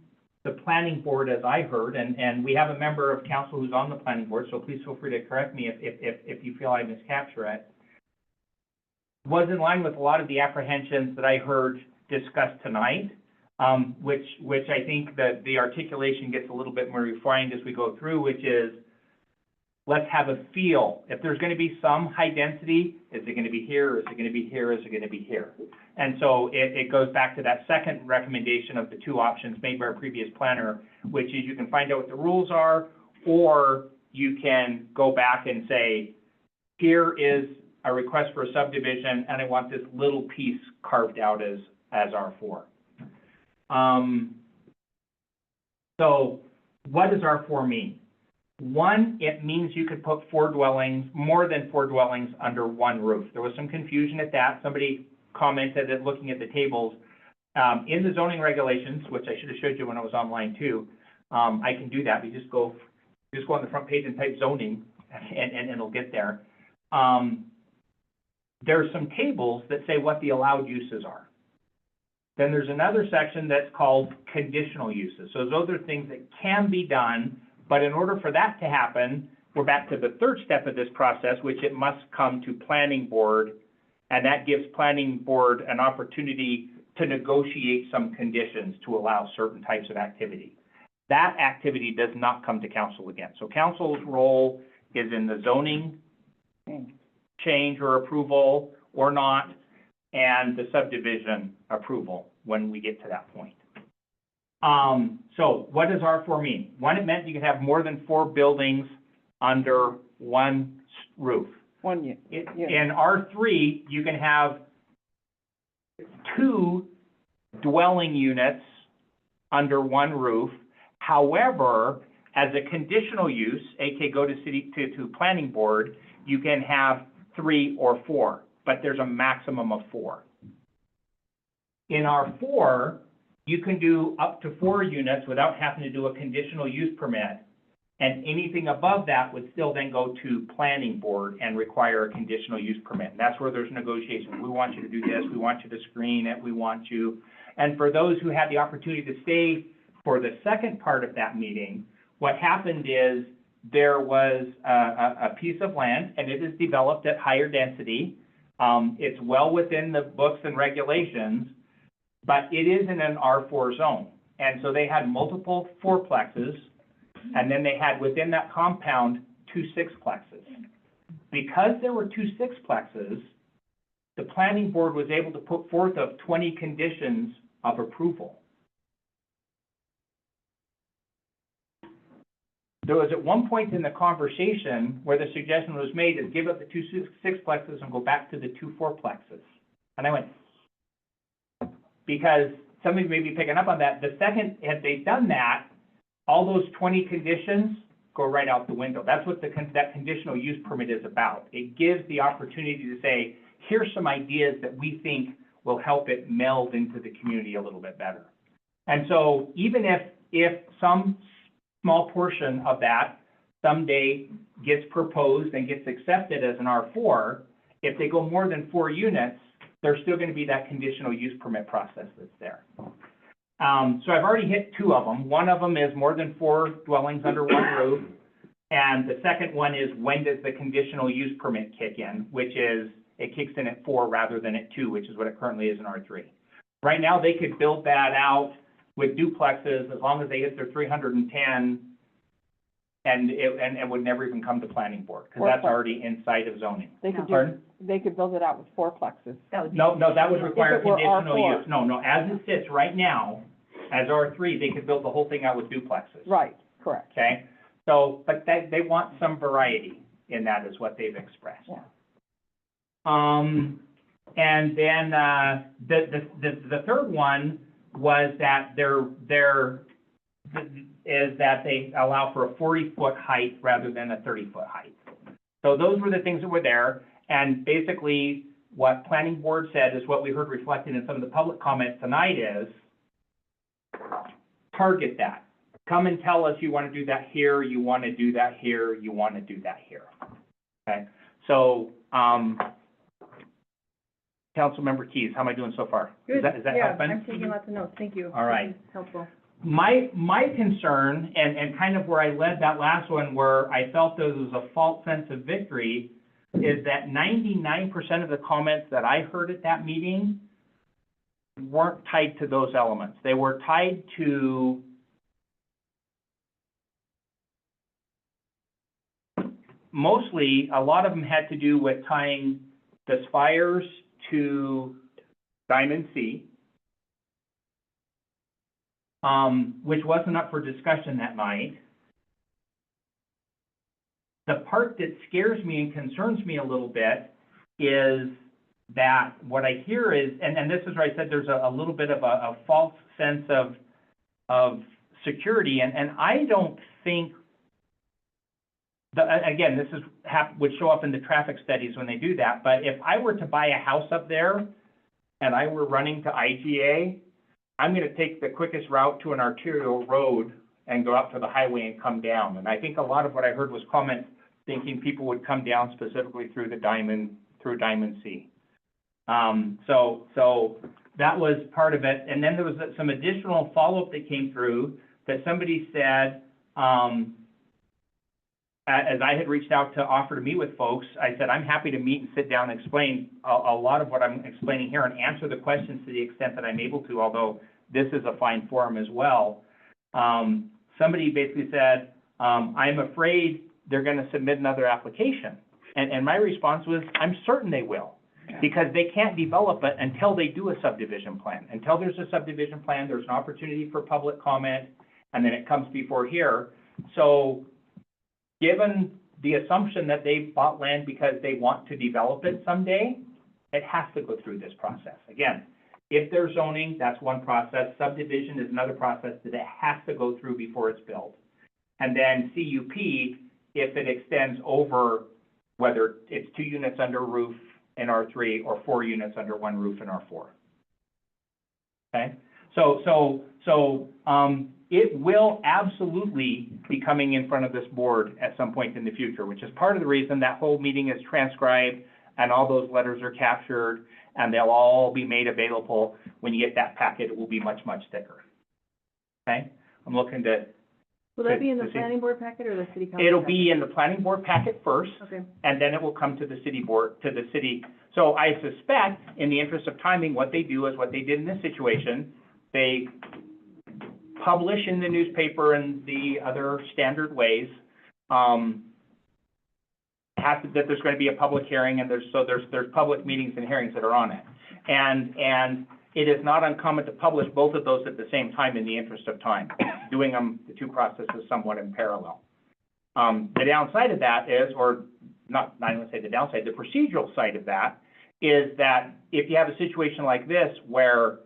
the planning board, as I heard, and we have a member of council who's on the planning board, so please feel free to correct me if you feel I miscapture it, was in line with a lot of the apprehensions that I heard discussed tonight, which I think that the articulation gets a little bit more refined as we go through, which is, let's have a feel. If there's going to be some high density, is it going to be here, is it going to be here, is it going to be here? And so it goes back to that second recommendation of the two options made by our previous planner, which is you can find out what the rules are, or you can go back and say, here is a request for a subdivision, and I want this little piece carved out as R4. So what does R4 mean? One, it means you could put more than four dwellings under one roof. There was some confusion at that. Somebody commented that looking at the tables, in the zoning regulations, which I should have showed you when I was online too, I can do that. We just go on the front page and type zoning, and it'll get there. There's some tables that say what the allowed uses are. Then there's another section that's called conditional uses. So those are things that can be done, but in order for that to happen, we're back to the third step of this process, which it must come to planning board, and that gives planning board an opportunity to negotiate some conditions to allow certain types of activity. That activity does not come to council again. So council's role is in the zoning change or approval or not, and the subdivision approval when we get to that point. So what does R4 mean? One, it meant you could have more than four buildings under one roof. In In R3, you can have two dwelling units under one roof. However, as a conditional use, aka go to planning board, you can have 3 or 4, but there's a maximum of 4. In R4, you can do up to 4 units without having to do a conditional use permit. And anything above that would still then go to planning board and require a conditional use permit. And that's where there's negotiation. We want you to do this, we want you to screen it, we want you. And for those who had the opportunity to stay for the second part of that meeting, what happened is there was a piece of land, and it is developed at higher density. It's well within the books and regulations, but it is in an R4 zone. And so they had multiple fourplexes, and then they had within that compound 2 sixplexes. Because there were 2 sixplexes, the planning board was able to put forth of 20 conditions of approval. There was at one point in the conversation where the suggestion was made is give up the 2 sixplexes and go back to the 2 fourplexes. And I went, because somebody may be picking up on that, the second, had they done that, all those 20 conditions go right out the window. That's what that conditional use permit is about. It gives the opportunity to say, here's some ideas that we think will help it meld into the community a little bit better. And so even if some small portion of that someday gets proposed and gets accepted as an R4, if they go more than 4 units, there's still going to be that conditional use permit process that's there. So I've already hit 2 of them. One of them is more than 4 dwellings under one roof. And the second one is when does the conditional use permit kick in, which is it kicks in at 4 rather than at 2, which is what it currently is in R3. Right now, they could build that out with duplexes as long as they hit their 310, and it would never even come to planning board, because that's already inside of zoning. They could Pardon? they could build it out with fourplexes. No, that would require If it were conditional R4. use. No, as it sits right now, as R3, they could build the whole thing out with duplexes. Right, correct. Okay, so, but they want some variety in that is what they've expressed. Yeah. And then, the third one was that is that they allow for a 40-foot height rather than a 30-foot height. So those were the things that were there, and basically what planning board said is what we heard reflected in some of the public comments tonight is target that. Come and tell us you want to do that here, you want to do that here, you want to do that here. Okay, so, Councilmember Keys, how am I doing so far? Is that helping? I'm taking lots of notes, thank you. All right. This is helpful. My concern, and kind of where I led that last one, where I felt there was a false sense of victory, is that 99% of the comments that I heard at that meeting weren't tied to those elements. They were tied to mostly, a lot of them had to do with tying the Spires to Diamond C, which wasn't up for discussion that night. The part that scares me and concerns me a little bit is that what I hear is, and this is where I said there's a little bit of a false sense of security, and I don't think, again, this is would show up in the traffic studies when they do that, but if I were to buy a house up there and I were running to IGA, I'm going to take the quickest route to an arterial road and go up to the highway and come down. And I think a lot of what I heard was comments thinking people would come down specifically through Diamond C. So that was part of it. And then there was some additional follow-up that came through that somebody said, as I had reached out to offer to meet with folks, I said, I'm happy to meet and sit down and explain a lot of what I'm explaining here and answer the questions to the extent that I'm able to, although this is a fine forum as well. Somebody basically said, I'm afraid they're going to submit another application. And my response was, I'm certain they will, because they can't develop it until they do a subdivision plan. Until there's a subdivision plan, there's an opportunity for public comment, and then it comes before here. So given the assumption that they bought land because they want to develop it someday, it has to go through this process. Again, if there's zoning, that's one process. Subdivision is another process that it has to go through before it's built. And then CUP, if it extends over, whether it's 2 units under roof in R3 or 4 units under one roof in R4. okay? It will absolutely be coming in front of this board at some point in the future, which is part of the reason that whole meeting is transcribed and all those letters are captured, and they'll all be made available. When you get that packet, it will be much, much thicker. Okay? I'm looking to, Will that be in the to see- planning board packet or the city council? it'll be in the planning board packet first, Okay. and then it will come to the city board, to the city. So I suspect, in the interest of timing, what they do is what they did in this situation. They publish in the newspaper and the other standard ways, that there's going to be a public hearing, and there's public meetings and hearings that are on it. And it is not uncommon to publish both of those at the same time in the interest of time, doing them, the two processes somewhat in parallel. The downside of that is, or not even gonna say the downside, the procedural side of that is that if you have a situation like this where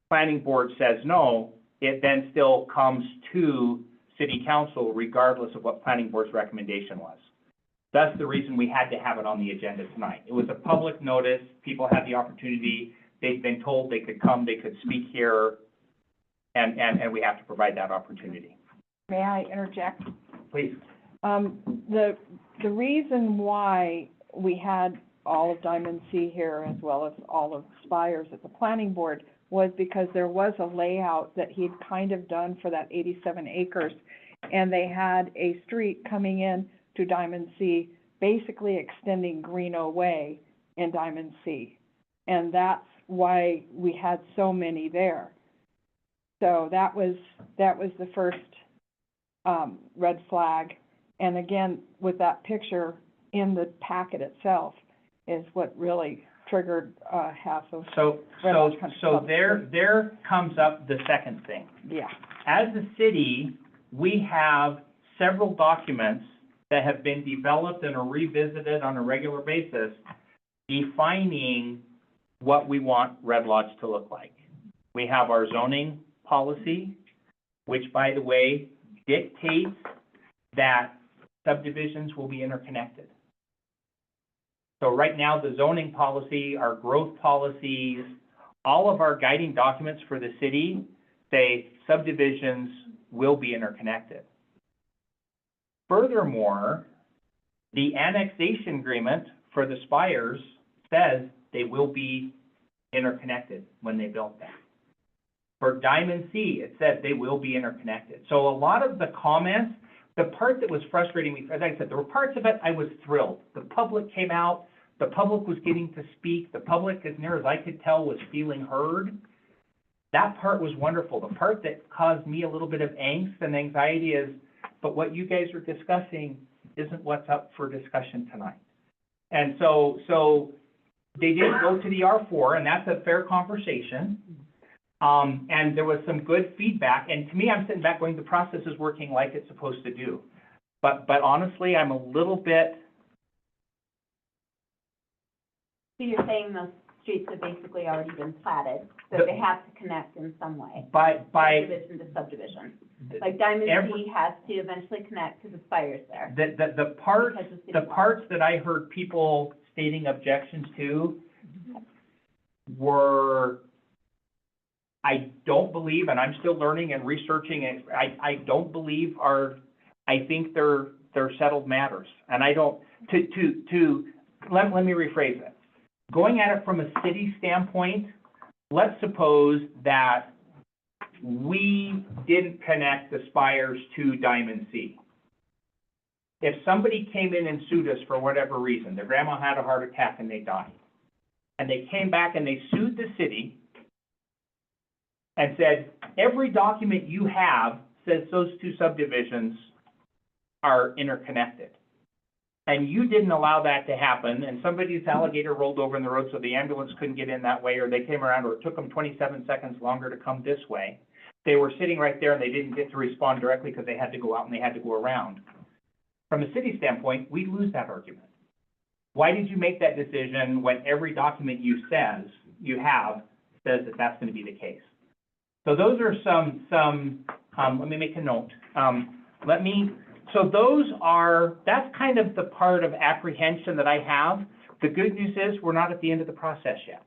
planning board says no, it then still comes to city council regardless of what planning board's recommendation was. That's the reason we had to have it on the agenda tonight. It was a public notice, people had the opportunity, they've been told they could come, they could speak here, and we have to provide that opportunity. May I interject? Please. The reason why we had all of Diamond C here as well as all of Spires at the planning board was because there was a layout that he'd kind of done for that 87 acres. And they had a street coming in to Diamond C, basically extending Greeno Way in Diamond C. And that's why we had so many there. So that was the first, red flag. And again, with that picture in the packet itself is what really triggered, half of, So there comes up the second thing. yeah. As a city, we have several documents that have been developed and are revisited on a regular basis, defining what we want Red Lodge to look like. We have our zoning policy, which, by the way, dictates that subdivisions will be interconnected. So right now, the zoning policy, our growth policies, all of our guiding documents for the city say subdivisions will be interconnected. Furthermore, the annexation agreement for the Spires says they will be interconnected when they built that. For Diamond C, it said they will be interconnected. So a lot of the comments, the part that was frustrating me, as I said, there were parts of it I was thrilled. The public came out, the public was getting to speak, the public, as near as I could tell, was feeling heard. That part was wonderful. The part that caused me a little bit of angst and anxiety is, but what you guys are discussing isn't what's up for discussion tonight. And so they didn't go to the R4, and that's a fair conversation. And there was some good feedback, and to me, I'm sitting back going, the process is working like it's supposed to do. But honestly, I'm a little bit. So you're saying those streets have basically already been platted, so they have to connect in some way? By Subdivision to subdivision. Like Diamond C has to eventually connect to the Spires there. the parts that I heard people stating objections to were, I don't believe, and I'm still learning and researching, and I don't believe I think they're settled matters. And I don't, let me rephrase it. Going at it from a city standpoint, let's suppose that we didn't connect the Spires to Diamond C. If somebody came in and sued us for whatever reason, their grandma had a heart attack and they died, and they came back and they sued the city and said, every document you have says those two subdivisions are interconnected, and you didn't allow that to happen, and somebody's alligator rolled over in the road so the ambulance couldn't get in that way, or they came around, or it took them 27 seconds longer to come this way. They were sitting right there and they didn't get to respond directly because they had to go out and they had to go around. From a city standpoint, we lose that argument. Why did you make that decision when every document you have says that that's going to be the case? So those are some let me make a note. So that's kind of the part of apprehension that I have. The good news is we're not at the end of the process yet.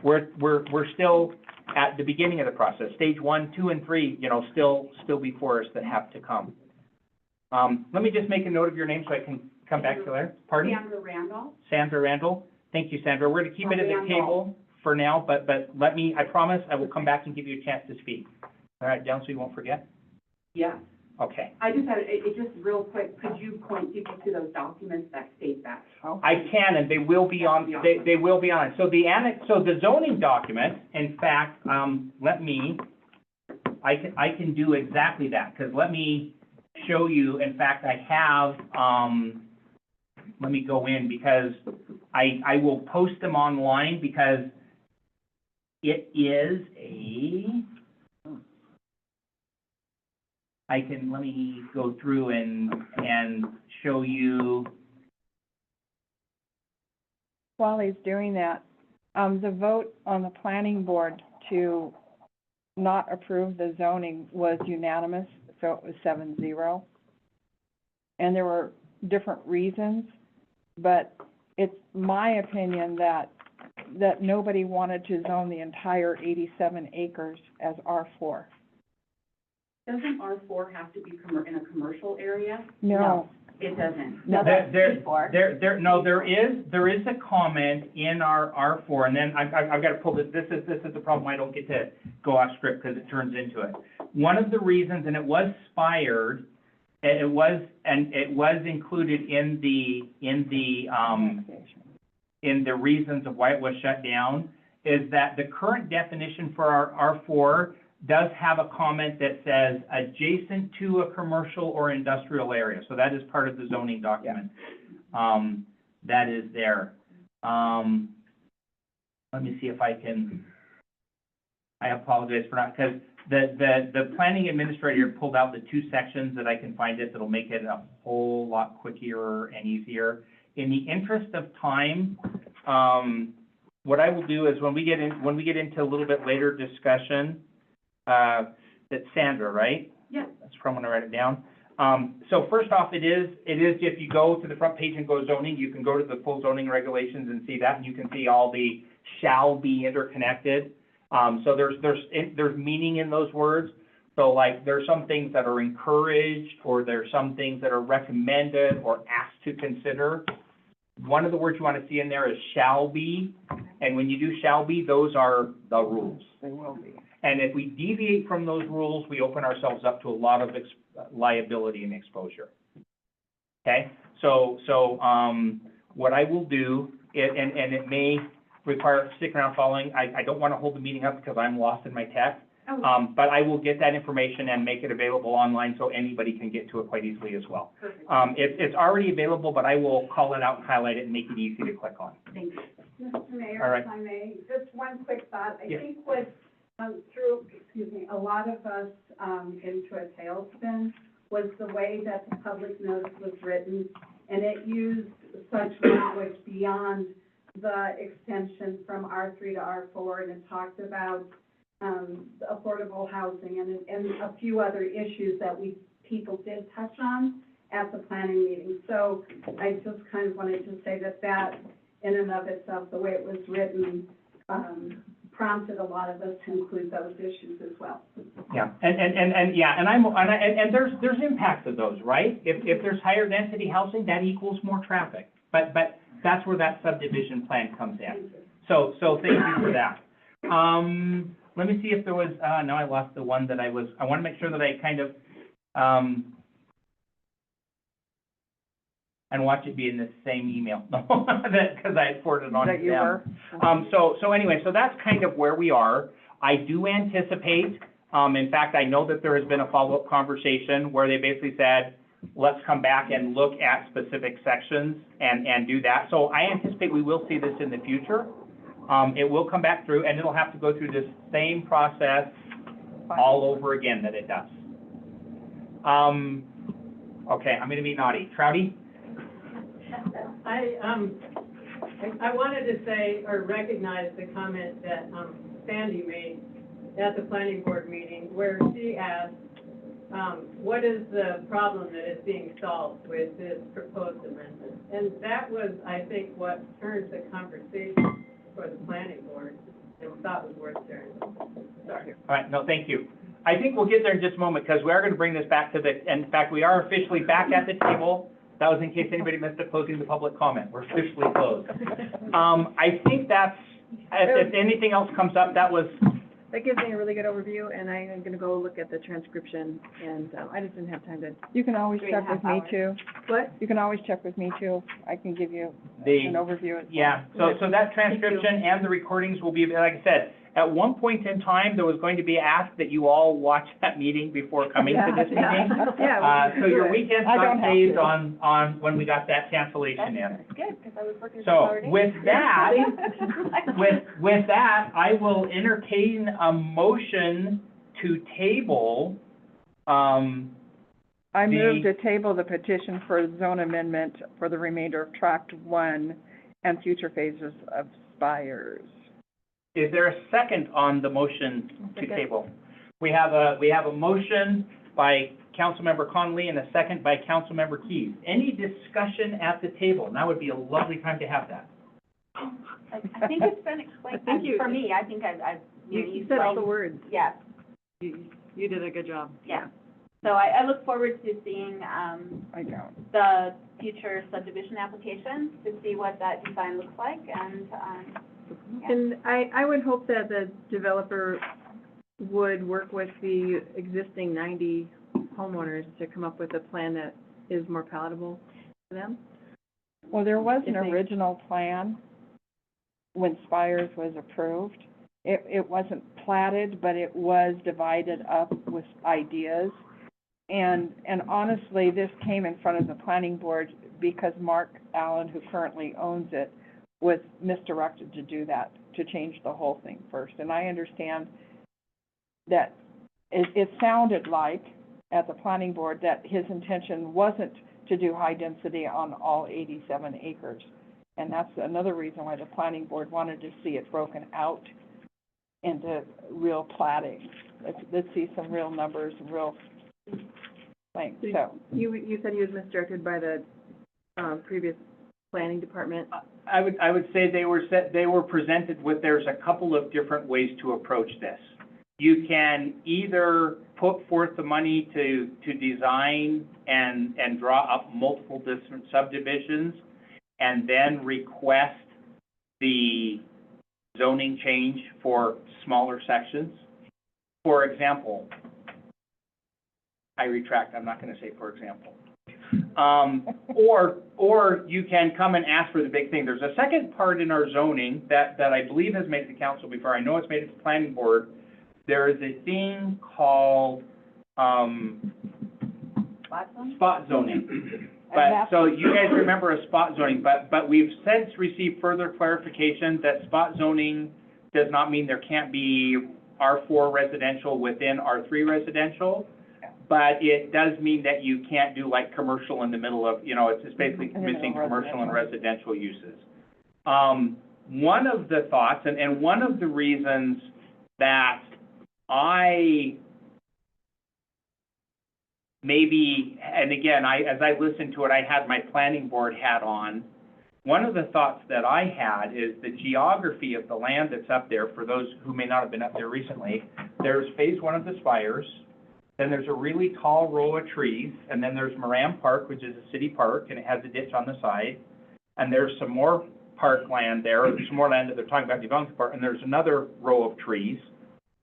We're still at the beginning of the process. Stage 1, 2, and 3, you know, still before us that have to come. Let me just make a note of your name so I can come back to there. Pardon? Sandra Randall. Sandra Randall. Thank you, Sandra. We're gonna keep it at the Randall. table for now, but let me, I promise, I will come back and give you a chance to speak. All right, down so you won't forget? Yeah, Okay. I just had, it just real quick, could you point people to those documents that state that? I can, and they will be on, they will be on. So the annex, so the zoning document, in fact, let me, I can do exactly that, because let me show you, in fact, I have, let me go in, because I will post them online, because it is let me go through and show you. While he's doing that, the vote on the planning board to not approve the zoning was unanimous, so it was 7-0. And there were different reasons, but it's my opinion that nobody wanted to zone the entire 87 acres as R4. Doesn't R4 have to be in a commercial area? No. It doesn't. No, There is a comment in our R4, and then I've got to pull this is the problem, I don't get to go off script because it turns into it. One of the reasons, and it was it was included in the reasons of why it was shut down, is that the current definition for our R4 does have a comment that says adjacent to a commercial or industrial area. So that is part of the zoning document. That is there. Let me see if I can, I apologize for not, because the planning administrator pulled out the 2 sections that I can find it that'll make it a whole lot quicker and easier. In the interest of time, what I will do is when we get into a little bit later discussion, that's Sandra, right? Yeah. That's from when I write it down. So first off, it is, if you go to the front page and go zoning, you can go to the full zoning regulations and see that, and you can see all the shall be interconnected. So there's meaning in those words. So like, there's some things that are encouraged, or there's some things that are recommended or asked to consider. One of the words you want to see in there is shall be, and when you do shall be, those are the rules. They will be. And if we deviate from those rules, we open ourselves up to a lot of liability and exposure. Okay? So what I will do, and it may require sticking around following, I don't want to hold the meeting up because I'm lost in my text. But I will get that information and make it available online so anybody can get to it quite easily as well. Perfect. It's already available, but I will call it out and highlight it and make it easy to click on. Thank you. Mr. Mayor, All right. if I may, just one quick thought. I Yes. think what threw, a lot of us into a tailspin was the way that the public notice was written, and it used such language beyond the extension from R3 to R4, and it talked about affordable housing and a few other issues that people did touch on at the planning meeting. So I just kind of wanted to say that in and of itself, the way it was written, prompted a lot of us to include those issues as well. Yeah, and there's impacts of those, right? If there's higher density housing, that equals more traffic. But that's where that subdivision plan comes in. So thank you for that. Let me see if there was, no, I lost the one that I want to make sure that I kind of, and watch it be in the same email, because I had forwarded it on to them. That you were? So anyway, so that's kind of where we are. I do anticipate, in fact, I know that there has been a follow-up conversation where they basically said, let's come back and look at specific sections and do that. So I anticipate we will see this in the future. It will come back through, and it'll have to go through this same process all over again that it does. Okay, I'm gonna be naughty. Trouty? I wanted to say, or recognize the comment that, Sandy made at the planning board meeting, where she asked, what is the problem that is being solved with this proposed amendment? And that was, I think, what turned the conversation for the planning board. thought was worth sharing. Sorry. All right, no, thank you. I think we'll get there in just a moment, because we are going to bring this back to the, in fact, we are officially back at the table. That was in case anybody missed it, closing the public comment. We're officially closed. I think that's, if anything else comes up, that was, That gives me a really good overview, and I'm gonna go look at the transcription, and, I just didn't have time to, You can always check with me too. what? You can always check with me too. I can give you the. an overview. Yeah, so that transcription and the recordings will be, like I said, at one point in time, there was going to be asked that you all watch that meeting before coming to this meeting. Yeah. So your weekend I got don't have saved to. on when we got that cancellation in. That's good, because I was looking So for with that, with that, I will entertain a motion to table, I move the- to table the petition for zone amendment for the remainder of Tract 1 and future phases of Spires. is there a second on the motion to Second. table? We have a motion by Councilmember Connolly and a second by Councilmember Keys. Any discussion at the table? Now would be a lovely time to have that. I think it's been explained, I think you- for me, I think I've, You said all the explained- words. Yes, You did a good job. yeah. So I look forward to seeing, I don't. the future subdivision application, to see what that design looks like, and, yeah. And I would hope that the developer would work with the existing 90 homeowners to come up with a plan that is more palatable to them. Well, there was an If they- original plan when Spires was approved. It wasn't platted, but it was divided up with ideas. And honestly, this came in front of the planning board because Mark Allen, who currently owns it, was misdirected to do that, to change the whole thing first. And I understand that it sounded like at the planning board that his intention wasn't to do high density on all 87 acres. And that's another reason why the planning board wanted to see it broken out into real platting. Let's see some real numbers, real things, so. You said he was misdirected by the, previous planning department. I would say they were presented with, there's a couple of different ways to approach this. You can either put forth the money to design and draw up multiple different subdivisions and then request the zoning change for smaller sections. For example, I retract, I'm not gonna say for example. Or you can come and ask for the big thing. There's a second part in our zoning that I believe has made it to council before. I know it's made it to the planning board. There is a thing called, spot zoning. But, so you guys remember a spot zoning, but we've since received further clarification that spot zoning does not mean there can't be R4 residential within R3 residential. But it does mean that you can't do like commercial in the middle of, it's basically In the middle missing of commercial and residential. residential uses. One of the thoughts, and one of the reasons that I maybe, and again, as I listened to it, I had my planning board hat on. One of the thoughts that I had is the geography of the land that's up there, for those who may not have been up there recently. There's phase 1 of the Spires. Then there's a really tall row of trees, and then there's Moran Park, which is a city park, and it has a ditch on the side. And there's some more parkland there, or some more land that they're talking about developing park, and there's another row of trees.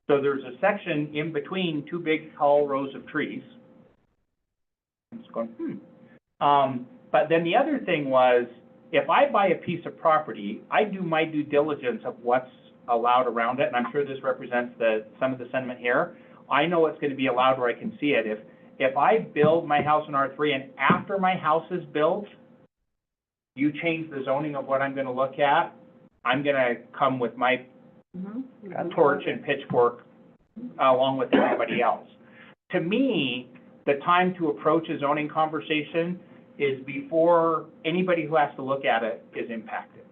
So there's a section in between two big tall rows of trees. I'm just going, But then the other thing was, if I buy a piece of property, I do my due diligence of what's allowed around it, and I'm sure this represents some of the sentiment here. I know what's going to be allowed where I can see it. If I build my house in R3 and after my house is built, you change the zoning of what I'm going to look at, I'm going to come with my torch and pitchfork along with everybody else. To me, the time to approach a zoning conversation is before anybody who has to look at it is impacted.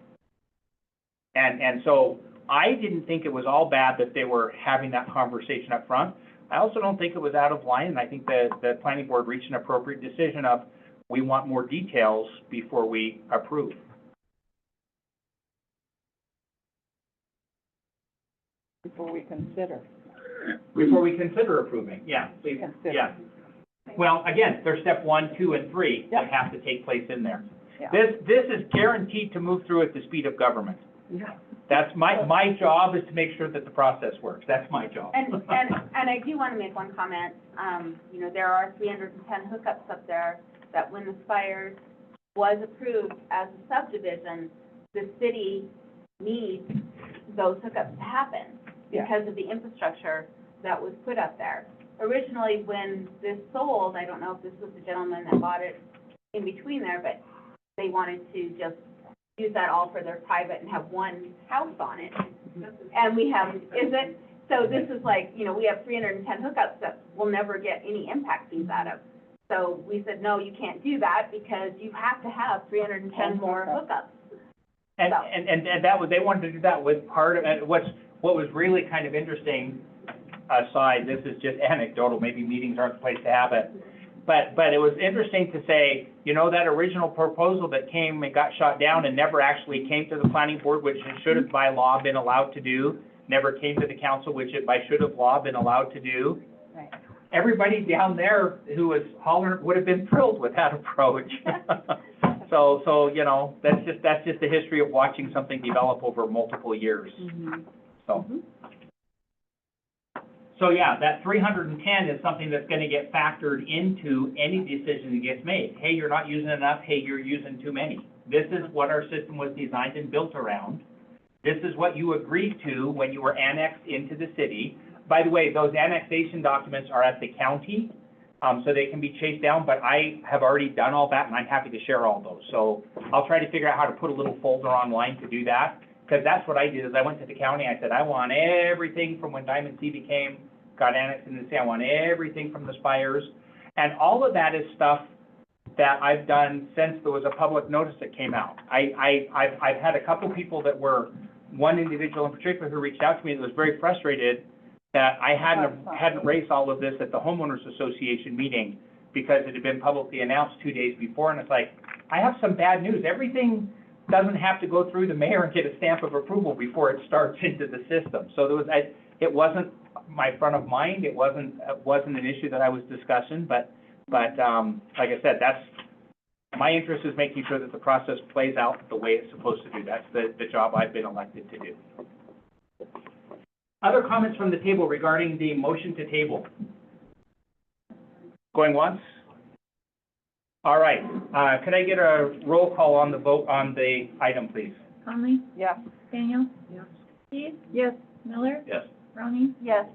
And so I didn't think it was all bad that they were having that conversation up front. I also don't think it was out of line, and I think that the planning board reached an appropriate decision of, we want more details before we approve. before we consider. Before we consider approving, yeah, please, Consider. yeah. Well, again, there's step 1, 2, and 3 that Yep. have to take place in there. Yeah. This is guaranteed to move through at the speed of government. Yeah. That's my job is to make sure that the process works. That's my job. And I do want to make one comment. You know, there are 310 hookups up there that when the Spires was approved as a subdivision, the city needs those hookups to happen Yeah. because of the infrastructure that was put up there. Originally, when this sold, I don't know if this was the gentleman that bought it in between there, but they wanted to just use that all for their private and have one house on it. And we have, so this is like, you know, we have 310 hookups that we'll never get any impact fees out of. So we said, no, you can't do that because you have to have 310 more hookups. And that was, they wanted to do that with part of, and what was really kind of interesting, aside, this is just anecdotal, maybe meetings aren't the place to have it, but it was interesting to say, you know, that original proposal that came and got shot down and never actually came to the planning board, which it should have by law been allowed to do, never came to the council, which it by should have law been allowed to do. Right. Everybody down there who was hollering would have been thrilled with that approach. So, you know, that's just the history of watching something develop over multiple years. So. So yeah, that 310 is something that's gonna get factored into any decision that gets made. Hey, you're not using enough, hey, you're using too many. This is what our system was designed and built around. This is what you agreed to when you were annexed into the city. By the way, those annexation documents are at the county, so they can be chased down, but I have already done all that and I'm happy to share all those. So I'll try to figure out how to put a little folder online to do that, because that's what I did, is I went to the county, I said, I want everything from when Diamond C got annexed into the city, I want everything from the Spires. And all of that is stuff that I've done since there was a public notice that came out. I've had a couple people that were, one individual in particular who reached out to me that was very frustrated that I hadn't raised all of this at the homeowners association meeting because it had been publicly announced 2 days before. And it's like, I have some bad news. Everything doesn't have to go through the mayor and get a stamp of approval before it starts into the system. So there was, it wasn't my front of mind. It wasn't an issue that I was discussing, but like I said, that's, my interest is making sure that the process plays out the way it's supposed to do. That's the job I've been elected to do. Other comments from the table regarding the motion to table? Going once? All right, could I get a roll call on the vote on the item, please? Conley? Yes. Daniel? Yes. Keith? Yes. Miller? Yes. Brownie? Yes.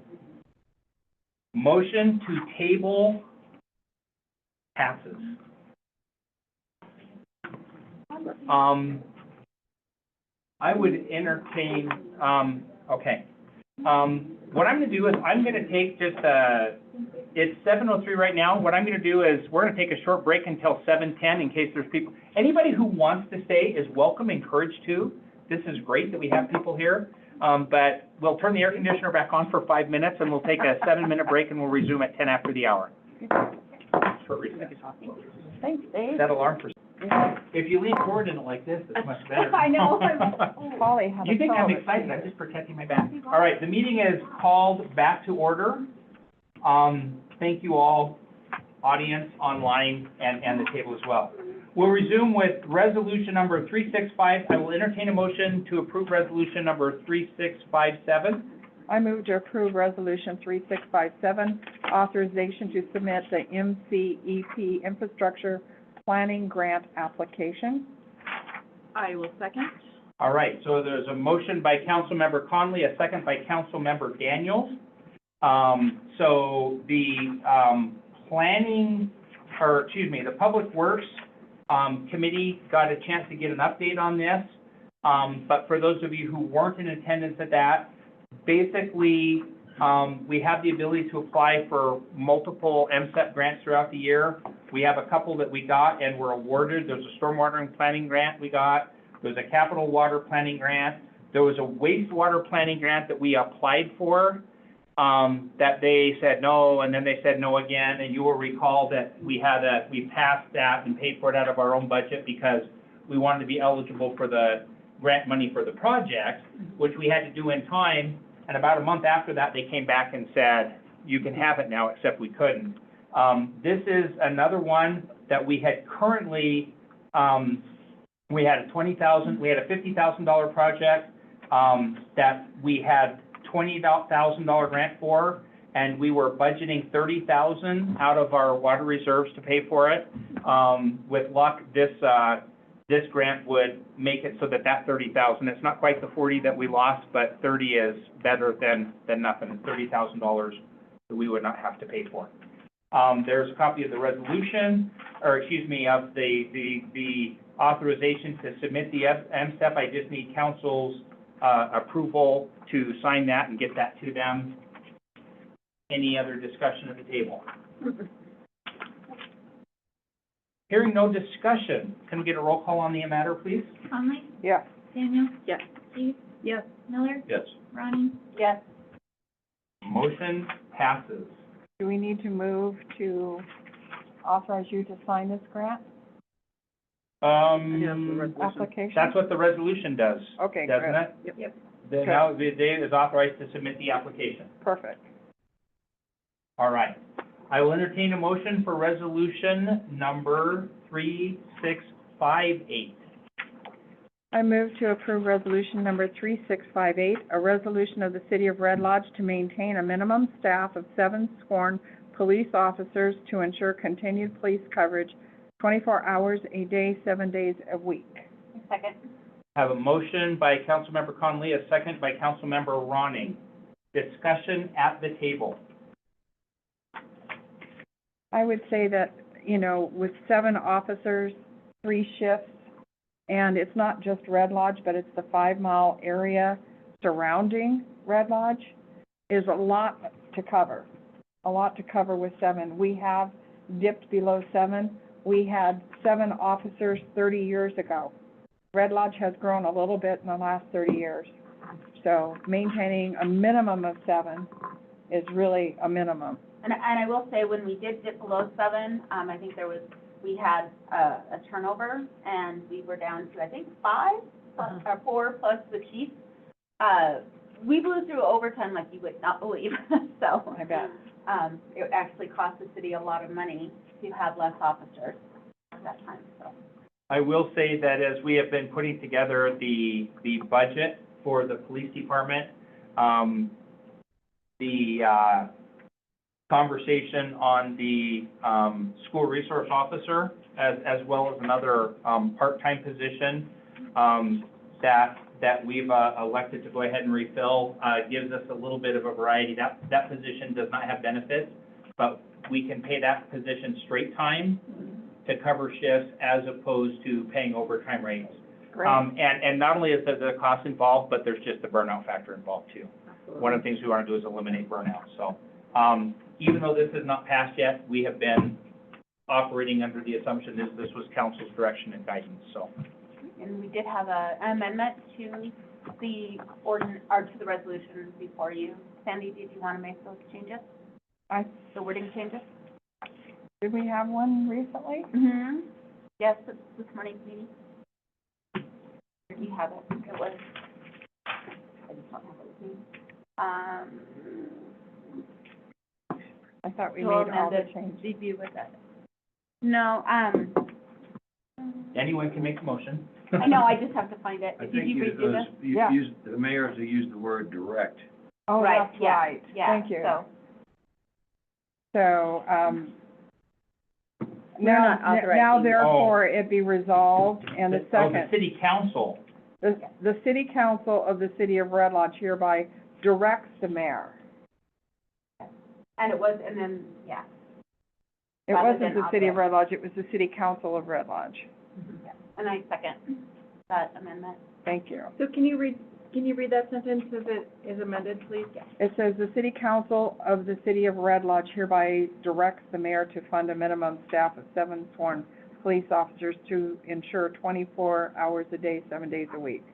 Motion to table passes. I would entertain, okay. What I'm gonna do is I'm gonna take just, it's 7:03 right now. What I'm gonna do is we're gonna take a short break until 7:10 in case there's people. Anybody who wants to stay is welcome, encouraged to. This is great that we have people here. But we'll turn the air conditioner back on for 5 minutes and we'll take a 7-minute break and we'll resume at 10 after the hour. Short recess. Thanks, Dave. Set alarm for, Yeah. if you lean forward in it like this, it's much better. I know. Polly had a You think I'm solid- excited? I'm just protecting my back. All right, the meeting is called back to order. Thank you all, audience, online, and the table as well. We'll resume with resolution number 365. I will entertain a motion to approve resolution number 3657. I move to approve resolution 3657, authorization to submit the MCEP infrastructure planning grant application. I will second. All right, so there's a motion by Councilmember Conley, a second by Councilmember Daniels. So the the Public Works Committee got a chance to get an update on this. But for those of you who weren't in attendance at that, basically, we have the ability to apply for multiple MCEP grants throughout the year. We have a couple that we got and were awarded. There's a stormwater and planning grant we got. There's a capital water planning grant. There was a wastewater planning grant that we applied for, that they said no, and then they said no again. And you will recall that we passed that and paid for it out of our own budget because we wanted to be eligible for the grant money for the project, which we had to do in time And about a month after that, they came back and said, you can have it now, except we couldn't. This is another one that we had currently, we had a $50,000 project, that we had $20,000 grant for, and we were budgeting $30,000 out of our water reserves to pay for it. With luck, this grant would make it so that $30,000, it's not quite the 40 that we lost, but 30 is better than nothing, $30,000 that we would not have to pay for. There's a copy of the resolution, or excuse me, of the authorization to submit the MSTEP. I just need council's approval to sign that and get that to them. Any other discussion at the table? Hearing no discussion, can we get a roll call on the matter, please? Conley? Yes. Daniel? Yes. Keith? Yes. Miller? Yes. Ronnie? Yes. Motion passes. Do we need to move to authorize you to sign this grant application? That's what the resolution does, Okay, doesn't good. it? Yep. Then now the date is authorized to submit the application. Perfect. All right. I will entertain a motion for resolution number 3658. I move to approve resolution number 3658, a resolution of the City of Red Lodge to maintain a minimum staff of 7 sworn police officers to ensure continued police coverage 24 hours a day, 7 days a week. Second. I have a motion by Councilmember Conley, a second by Councilmember Ronning. Discussion at the table. I would say that, you know, with 7 officers, 3 shifts, and it's not just Red Lodge, but it's the 5-mile area surrounding Red Lodge, is a lot to cover. A lot to cover with 7. We have dipped below 7. We had 7 officers 30 years ago. Red Lodge has grown a little bit in the last 30 years. So maintaining a minimum of 7 is really a minimum. And I will say, when we did dip below 7, I think we had a turnover, and we were down to, I think, 5, or 4 plus the chief. We blew through overtime like you would not believe, so. I bet. It actually cost the city a lot of money to have less officers at that time, so. I will say that as we have been putting together the budget for the police department, the conversation on the school resource officer, as well as another part-time position that we've elected to go ahead and refill, gives us a little bit of a variety. That position does not have benefits, but we can pay that position straight time to cover shifts as opposed to paying overtime rates. Great. And not only is there the cost involved, but there's just the burnout factor involved too. One of the things we want to do is eliminate burnout. So even though this is not passed yet, we have been operating under the assumption that this was council's direction and guidance, so. And we did have an amendment to the to the resolution before you. Sandy, did you want to make those changes? The wording changes? Did we have one recently? Mm-hmm. Yes, it's this morning's meeting. You have it. It was, I just don't have it with me. I thought we Joel made all the amended. changes. Review with it. No, Anyone can make a motion. I know, I just have to find it. I Did think you it redo was, this? you Yeah. used, the mayor has used the word direct. Oh, Right, that's yeah, right. Yeah, Thank you. so, So, We're not now authorizing- therefore it be resolved, and the Oh, the second, city council. the city council of the city of Red Lodge hereby directs the mayor. and it was, and then, yeah. It Rather wasn't than the city of authorize. Red Lodge, it was the city council of Red Lodge. And I second that amendment. Thank you. So can you read that sentence as it is amended, please? It says, "The city council of the city of Red Lodge hereby directs the mayor to fund a minimum staff of 7 sworn police officers to ensure 24 hours a day, 7 days a week."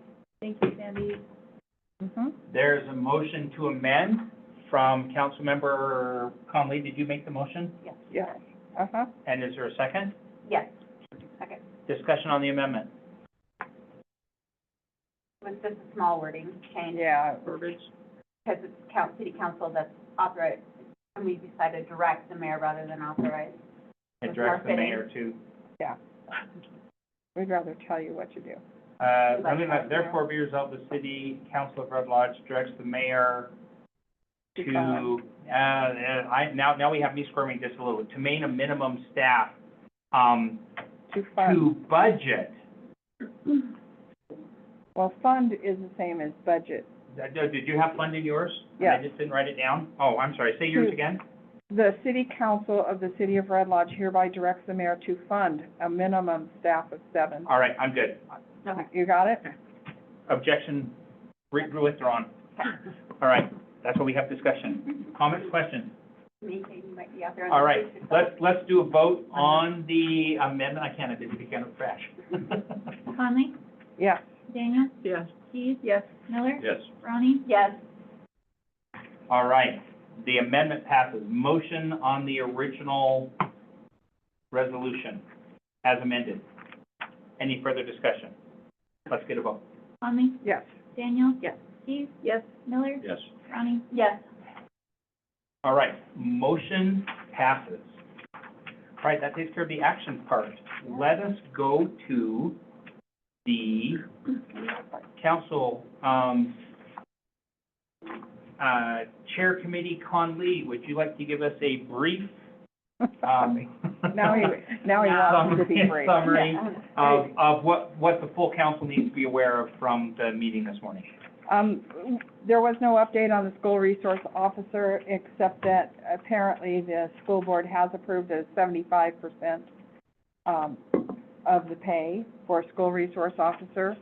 Thank you, Sandy. Mm-hmm. There's a motion to amend from Councilmember Conley. Did you make the motion? Yes. Yes. Uh-huh. And is there a second? Yes. Second. Discussion on the amendment. It was just a small wording change. Yeah. Verbiage. because it's city council that's authorized, and we decided to direct the mayor rather than authorize. It It's directs the more fitting. mayor to, Yeah. We'd rather tell you what to do. therefore be resolved, the city council of Red Lodge directs the mayor to, now we have me squirming just a little, to maintain a minimum staff, To fund. to budget. Well, fund is the same as budget. Did you have fund in yours? Yes. I just didn't write it down? Oh, I'm sorry, say yours To- again? The city council of the city of Red Lodge hereby directs the mayor to fund a minimum staff of 7. All right, I'm good. You got it? Objection withdrawn. All right, that's what we have discussion. Comments, questions? Maybe you might be out there on All the right, street. let's do a vote on the amendment. I can't, I didn't begin with trash. Conley, Yes. Daniel, Yes. Keys, Yes. Miller, Yes. Brownie, Yes, All right, the amendment passes. Motion on the original resolution as amended. Any further discussion? Let's get a vote. Conley, Yes. Daniel, Yes. Keys, Yes. Miller, Yes. Brownie, yes. All right, motion passes. All right, that takes care of the action part. Let us go to the council, Chair Committee Conley, would you like to give us a brief, Now he wants to be brief. summary of what the full council needs to be aware of from the meeting this morning? There was no update on the school resource officer, except that apparently the school board has approved a 75%, of the pay for a school resource officer.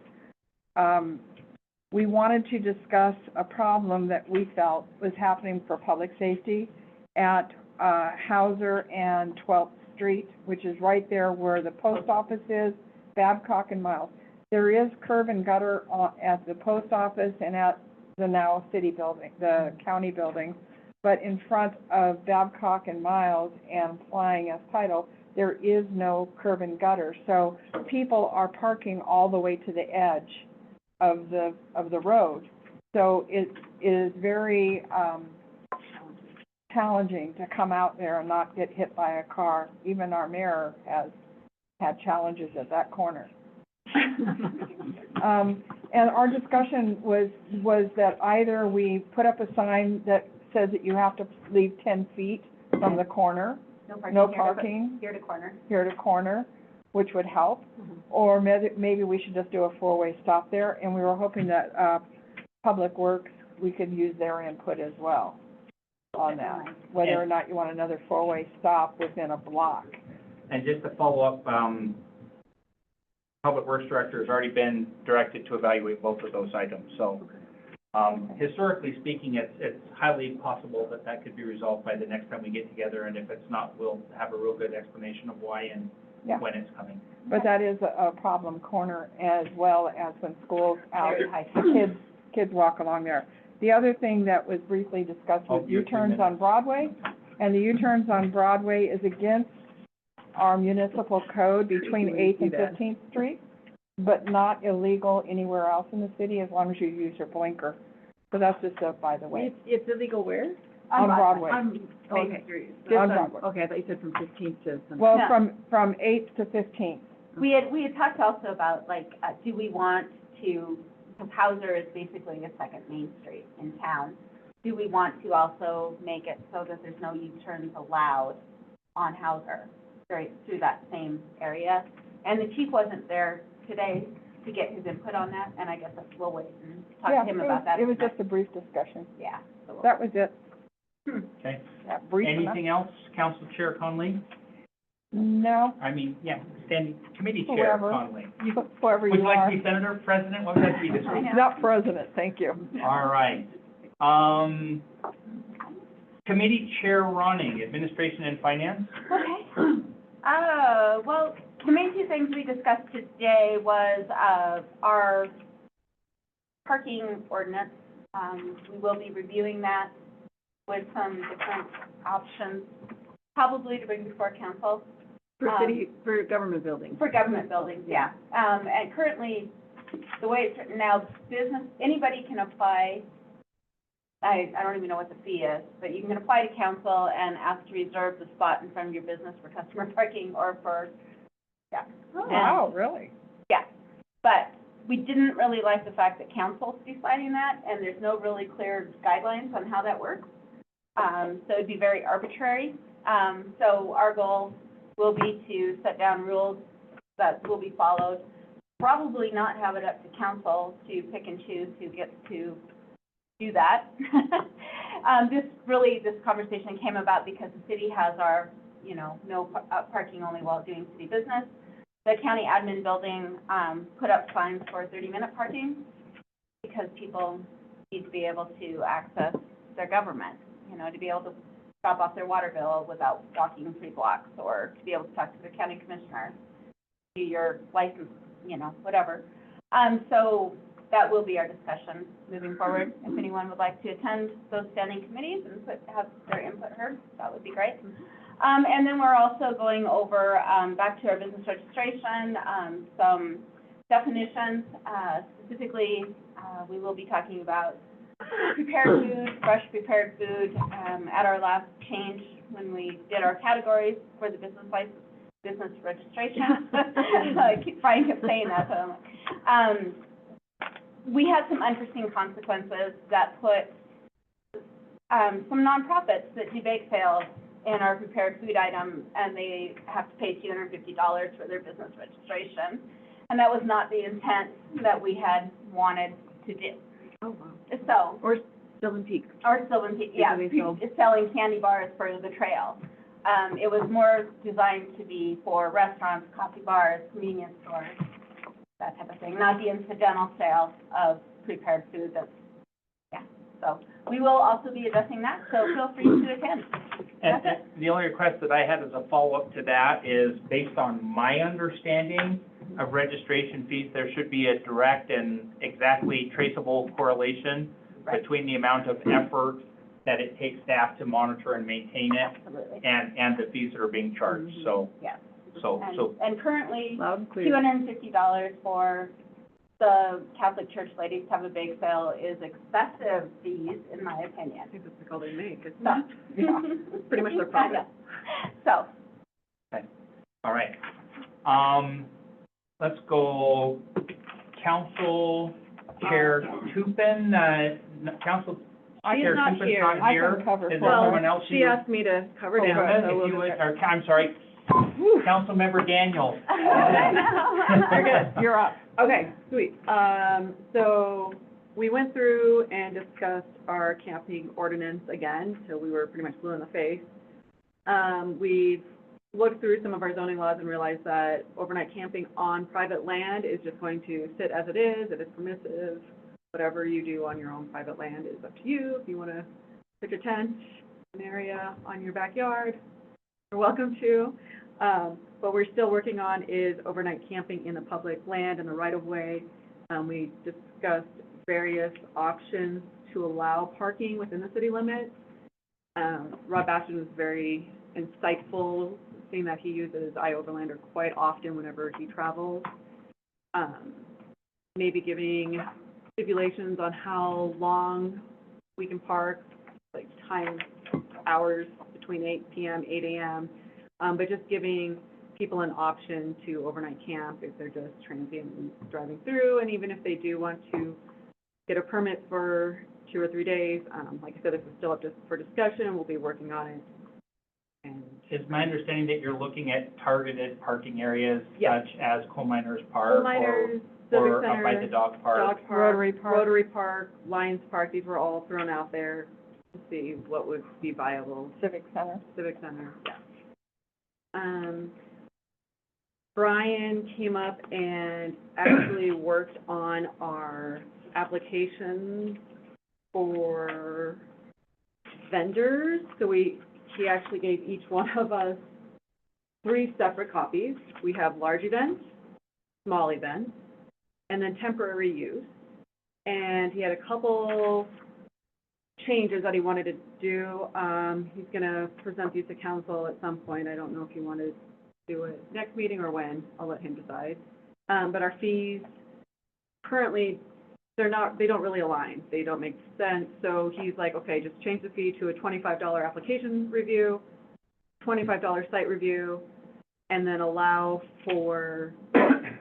We wanted to discuss a problem that we felt was happening for public safety at, Hauser and 12th Street, which is right there where the post office is, Babcock and Miles. There is curb and gutter at the post office and at the now city building, the county building. But in front of Babcock and Miles and Flying S Title, there is no curb and gutter. So people are parking all the way to the edge of the road. So it is very, challenging to come out there and not get hit by a car. Even our mayor has had challenges at that corner. And our discussion was that either we put up a sign that says that you have to leave 10 feet from the corner, no parking Here to corner. here to corner, which would help, or maybe we should just do a 4-way stop there, and we were hoping that, Public Works, we could use their input as well on that, whether or not you want another 4-way stop within a block. And just to follow up, Public Works Director has already been directed to evaluate both of those items. So, historically speaking, it's highly possible that that could be resolved by the next time we get together, and if it's not, we'll have a real good explanation of why and Yeah. when it's coming. But that is a problem corner as well as when school's out, Very high. kids walk along there. The other thing that was briefly discussed was Your 2 U-turns on minutes. Broadway, and the U-turns on Broadway is against our municipal code between 8th and 15th Street, but not illegal anywhere else in the city as long as you use your blinker. So that's just a by the way. It's illegal where? On Broadway. On Okay. Main Street. On Broadway. Okay, I thought you said from 15th to some. Well, No. from 8th to 15th. We had talked also about, like, do we want to, because Hauser is basically a second Main Street in town. Do we want to also make it so that there's no U-turns allowed on Hauser, right, through that same area? And the chief wasn't there today to get his input on that, and I guess we'll wait and talk to him about that. It was just a brief discussion. Yeah. So we'll- That was it. Okay? Yeah, brief enough. Anything else, Council Chair Conley? No, I mean, yeah, Standing Committee Chair Whoever. Conley. whoever Would you you like are. to be Senator, President? What would that be this I week? know. Not president, thank you. All right. Committee Chair Ronning, Administration and Finance. Okay. Well, the main 2 things we discussed today was, our parking ordinance. We will be reviewing that with some different options, probably to bring before council. For government buildings. For government buildings, yeah. And currently, the way it's written now, anybody can apply I don't even know what the fee is, but you can apply to council and ask to reserve the spot in front of your business for customer parking or for, yeah. Oh, wow, really? Yeah, but we didn't really like the fact that council's deciding that, and there's no really clear guidelines on how that works. So it'd be very arbitrary. So our goal will be to set down rules that will be followed, probably not have it up to council to pick and choose who gets to do that. This conversation came about because the city has our, no parking only while doing city business. The county admin building, put up signs for 30-minute parking because people need to be able to access their government, to be able to drop off their water bill without walking 3 blocks, or to be able to talk to the county commissioner, do your license, whatever. So that will be our discussion moving forward. If anyone would like to attend those standing committees and have their input heard, that would be great. And then we're also going over, back to our business registration, some definitions. Specifically, we will be talking about prepared food, fresh prepared food. At our last change, when we did our categories for the business license, business registration, I keep saying that, so we had some unforeseen consequences that put some nonprofits that do bake sales in our prepared food item, and they have to pay $250 for their business registration. And that was not the intent that we had wanted to do. Oh, wow. So, Or Sylvan Peak. yeah, Because they sell- selling candy bars for the trail. It was more designed to be for restaurants, coffee bars, convenience stores, that type of thing, not the incidental sale of prepared food that's, so we will also be addressing that, so feel free to attend. And That's it. the only request that I had as a follow-up to that is, based on my understanding of registration fees, there should be a direct and exactly traceable correlation Right. between the amount of effort that it takes staff to monitor and maintain it Absolutely. and the fees that are being charged, so, Yes. so, And currently, Loud and clear. $250 for the Catholic Church ladies to have a bake sale is excessive fees, in my opinion. I think that's all they make, isn't So, it? Yeah, pretty much their profit. So, all right. Let's go Council Chair Tupin, Council I Chair am not Tupin's here. not I here. can cover Is for there her. someone else She you asked me to cover would, down, so we'll if you do would, that. or, I'm sorry, Councilmember Daniel. We're good. You're up. Okay, sweet. So we went through and discussed our camping ordinance again, so we were pretty much blue in the face. We've looked through some of our zoning laws and realized that overnight camping on private land is just going to sit as it is permissive. Whatever you do on your own private land is up to you. If you want to pitch a tent, an area on your backyard, you're welcome to. What we're still working on is overnight camping in the public land and the right-of-way. We discussed various options to allow parking within the city limits. Rob Bastian was very insightful, seeing that he uses iOverlander quite often whenever he travels. Maybe giving stipulations on how long we can park, like time, hours between 8 p.m., 8 a.m., but just giving people an option to overnight camp if they're just transiently driving through, and even if they do want to get a permit for 2 or 3 days. Like I said, this is still up for discussion, and we'll be working on it. And Is my understanding that you're looking at targeted parking areas Yes. such as Coal Miners Park Coal Miners, or Civic up by the Center, dog park? Dog Park, Rotary Park. Rotary Park, Lions Park, these were all thrown out there to see what would be viable. Civic Center. Civic Center, yeah. Brian came up and actually worked on our applications for vendors. So he actually gave each one of us 3 separate copies. We have large events, small events, and then temporary use. And he had a couple changes that he wanted to do. He's gonna present these to council at some point. I don't know if he wanted to do it next meeting or when. I'll let him decide. But our fees currently they don't really align. They don't make sense. So he's like, okay, just change the fee to a $25 application review, $25 site review, and then allow for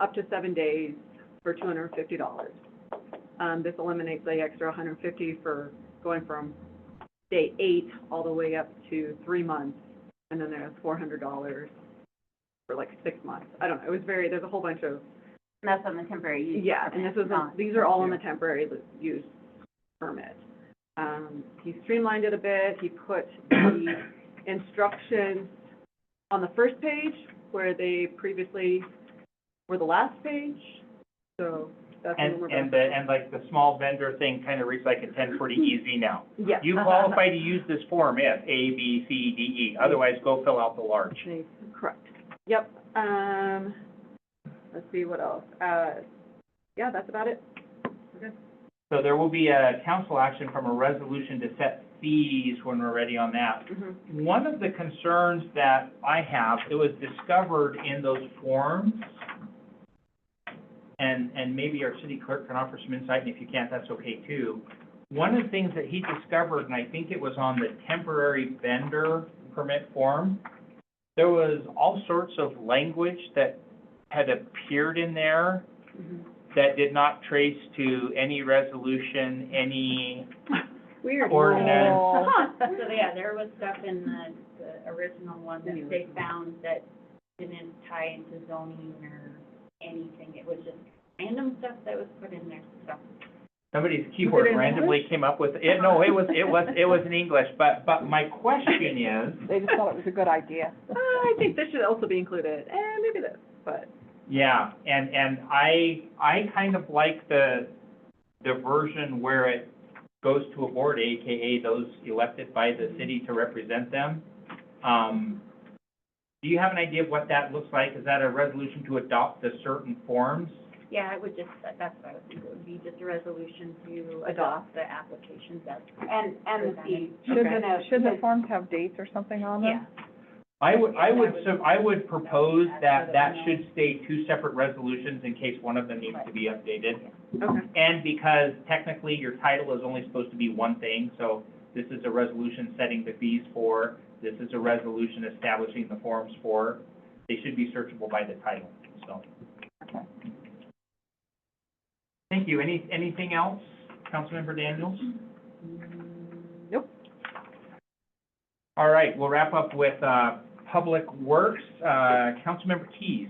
up to 7 days for $250. This eliminates the extra $150 for going from day 8 all the way up to 3 months, and then there's $400 for like 6 months. I don't know, there's a whole bunch of, And that's on the temporary use. yeah, and these are all in the temporary use permit. He streamlined it a bit, he put the instructions on the first page where they previously were the last page, so that's a little more beneficial. And like the small vendor thing kind of reads like a 1040 easy now. Yeah. You qualify to use this form if A, B, C, D, E, otherwise go fill out the large. Correct. Yep. Let's see, what else? Yeah, that's about it. We're good. So there will be a council action from a resolution to set fees when we're ready on that. Mhm. One of the concerns that I have, it was discovered in those forms, and maybe our city clerk can offer some insight, and if you can't, that's okay too. One of the things that he discovered, and I think it was on the temporary vendor permit form, there was all sorts of language that had appeared in there Mhm. that did not trace to any resolution, any Weird. ordinance. Oh. So, yeah, there was stuff in the original one that they found that didn't tie into zoning or anything. It was just random stuff that was put in there, so. Somebody's keyboard in randomly came up with, it. No, it was in English, but my question is, They just thought it was a good idea. I think this should also be included, and maybe this, but. yeah, and I kind of like the version where it goes to a board, AKA those elected by the city to represent them. Do you have an idea of what that looks like? Is that a resolution to adopt the certain forms? Yeah, I would just, that's what I was thinking, it would be just a resolution to adopt the applications as. And the fee. Should the forms have dates or something on them? Yeah. I would propose that should stay two separate resolutions in case one of them needs to be updated. Okay. And because technically your title is only supposed to be one thing, so this is a resolution setting the fees for, this is a resolution establishing the forms for, they should be searchable by the title, so. Okay. Thank you. Anything else, Councilmember Daniels? Nope. All right, we'll wrap up with, Public Works, Councilmember Keys,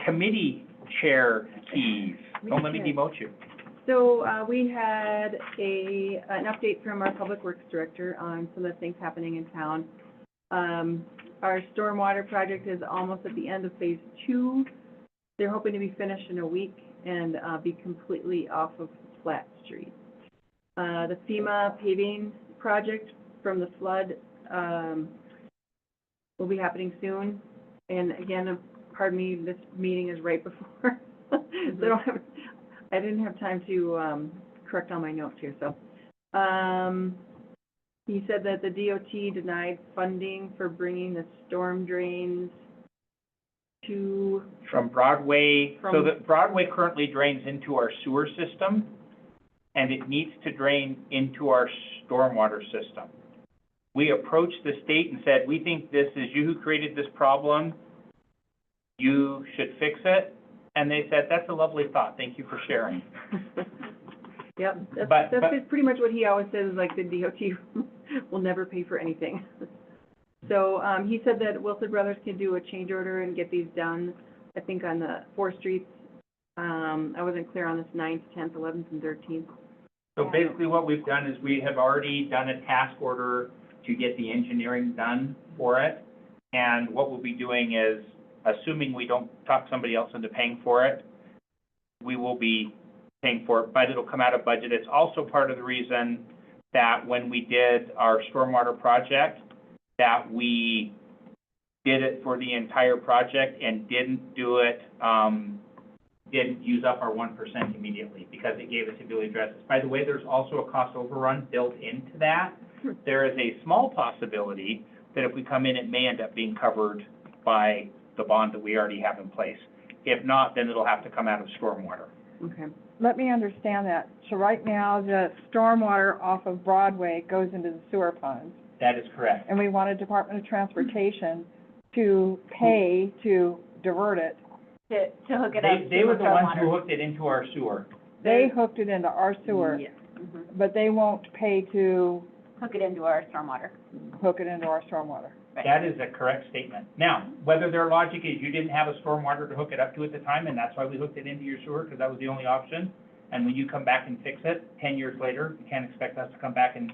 Committee Chair Keys. Don't let me demote you. So, we had an update from our Public Works Director on some of the things happening in town. Our stormwater project is almost at the end of phase 2. They're hoping to be finished in a week and, be completely off of Flat Street. The FEMA paving project from the flood, will be happening soon. And again, pardon me, this meeting is right before, so I didn't have time to, correct all my notes here, so. He said that the DOT denied funding for bringing the storm drains to, From Broadway, so From- that Broadway currently drains into our sewer system, and it needs to drain into our stormwater system. We approached the state and said, we think this is you who created this problem, you should fix it, and they said, that's a lovely thought, thank you for sharing. yep, But- that's pretty much what he always says, is like the DOT will never pay for anything. So, he said that Wilson Brothers can do a change order and get these done, I think on the 4 streets. I wasn't clear on this 9th, 10th, 11th, and 13th. So basically what we've done is we have already done a task order to get the engineering done for it. And what we'll be doing is, assuming we don't talk somebody else into paying for it, we will be paying for it, but it'll come out of budget. It's also part of the reason that when we did our stormwater project, that we did it for the entire project and didn't do it, didn't use up our 1% immediately, because it gave us the ability to address this. By the way, there's also a cost overrun built into that. There is a small possibility that if we come in, it may end up being covered by the bond that we already have in place. If not, then it'll have to come out of stormwater. Okay. let me understand that. So right now, the stormwater off of Broadway goes into the sewer funds, That is correct. and we want a Department of Transportation to pay to divert it. To hook it up to They were the ones who stormwater. hooked it into our sewer. They hooked it into our sewer, Yeah. but they won't pay to Hook it into our stormwater. hook it into our stormwater. Right. That is a correct statement. Now, whether their logic is you didn't have a stormwater to hook it up to at the time, and that's why we hooked it into your sewer, because that was the only option, and when you come back and fix it 10 years later, you can't expect us to come back and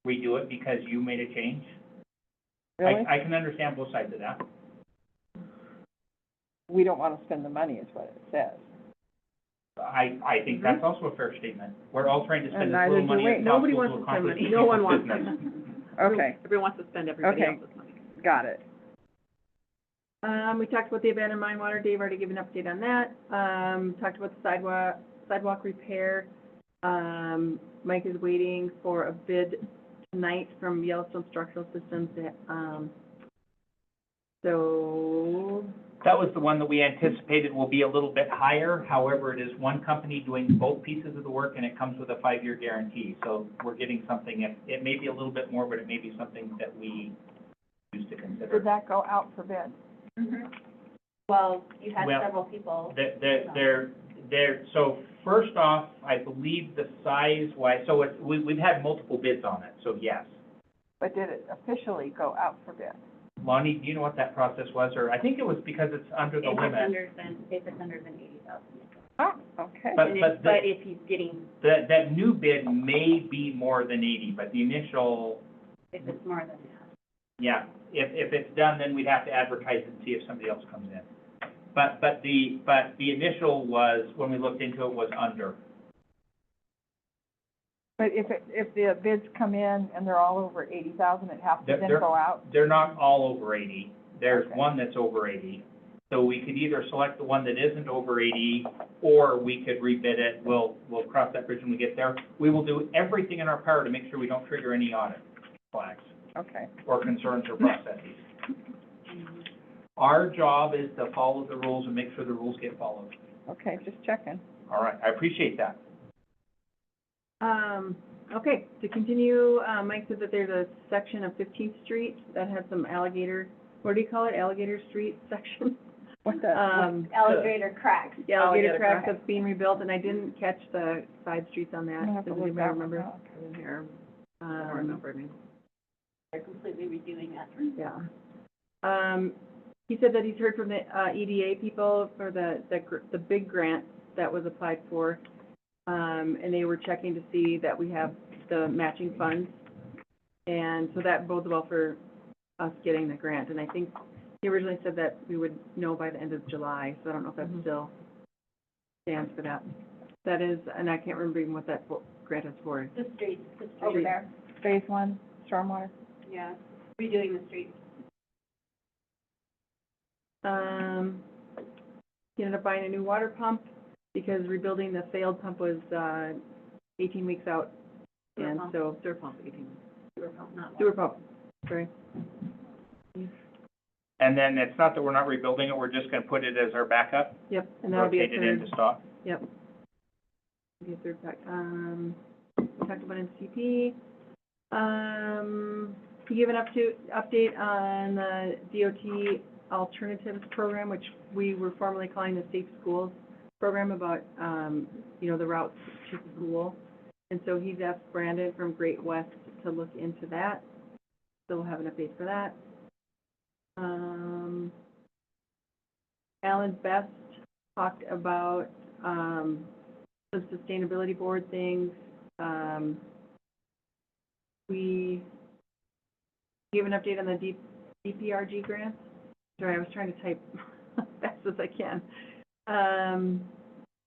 redo it because you made a change. Really? I can understand both sides of that. We don't want to spend the money, is what it says. I think that's also a fair statement. We're all trying to spend And as little neither do money we. as Nobody possible wants to to spend accomplish money. No one people's wants business. Okay, Everyone wants to spend everybody Okay. else's money. got it. We talked about the abandoned mine water, Dave already gave an update on that. Talked about the sidewalk repair. Mike is waiting for a bid tonight from Yellowstone Structural Systems. So, That was the one that we anticipated will be a little bit higher. However, it is one company doing both pieces of the work, and it comes with a 5-year guarantee. So we're getting something, it may be a little bit more, but it may be something that we choose to consider. Did that go out for bid? Well, you had Well, several people. So first off, I believe the size-wise, so we've had multiple bids on it, so yes. But did it officially go out for bid? Lonnie, do you know what that process was, or I think it was because it's under the If it's limit. under than 80,000. Oh, okay. But if he's getting, that new bid may be more than 80, but the initial, if it's more than that. yeah, if it's done, then we'd have to advertise it and see if somebody else comes in. But the initial was, when we looked into it, was under. But if the bids come in and they're all over 80,000, it has to then They're- go out? They're not all over 80. There's Okay. one that's over 80. So we could either select the one that isn't over 80, or we could rebid it. We'll cross that bridge when we get there. We will do everything in our power to make sure we don't trigger any audit flags Okay. or concerns or processes. Our job is to follow the rules and make sure the rules get followed. Okay, just checking. All right, I appreciate that. okay, to continue, Mike said that there's a section of 15th Street that had some what do you call it, Alligator Street section? What the, Alligator cracks. The alligator Alligator crack crack. that's being rebuilt, and I didn't catch the side streets on that. I'm gonna have to Does look anybody that remember? one up. Here. I don't remember, I mean. They're completely redoing that. Yeah. He said that he's heard from the, EDA people for the big grant that was applied for. And they were checking to see that we have the matching funds. And so that bodes well for us getting the grant. And I think he originally said that we would know by the end of July, so I don't know if that still stands for that. That is, and I can't remember even what that grant is for. The streets, over there. phase one, stormwater? Yeah, redoing the streets. He ended up buying a new water pump because rebuilding the failed pump was, 18 weeks out. And so, sewer pump, 18 weeks. Sewer pump, sorry. And then it's not that we're not rebuilding it, we're just gonna put it as our backup, Yep, and that'll be a rotate it into third, stock. yep. Be a third pack. We talked about MCP. To give an update on the DOT Alternatives Program, which we were formerly calling the Safe Schools Program, about, the routes to school. And so he's asked Brandon from Great West to look into that. So we'll have an update for that. Alan Best talked about, some sustainability board things. We gave an update on the DPRG grant. Sorry, I was trying to type as fast as I can.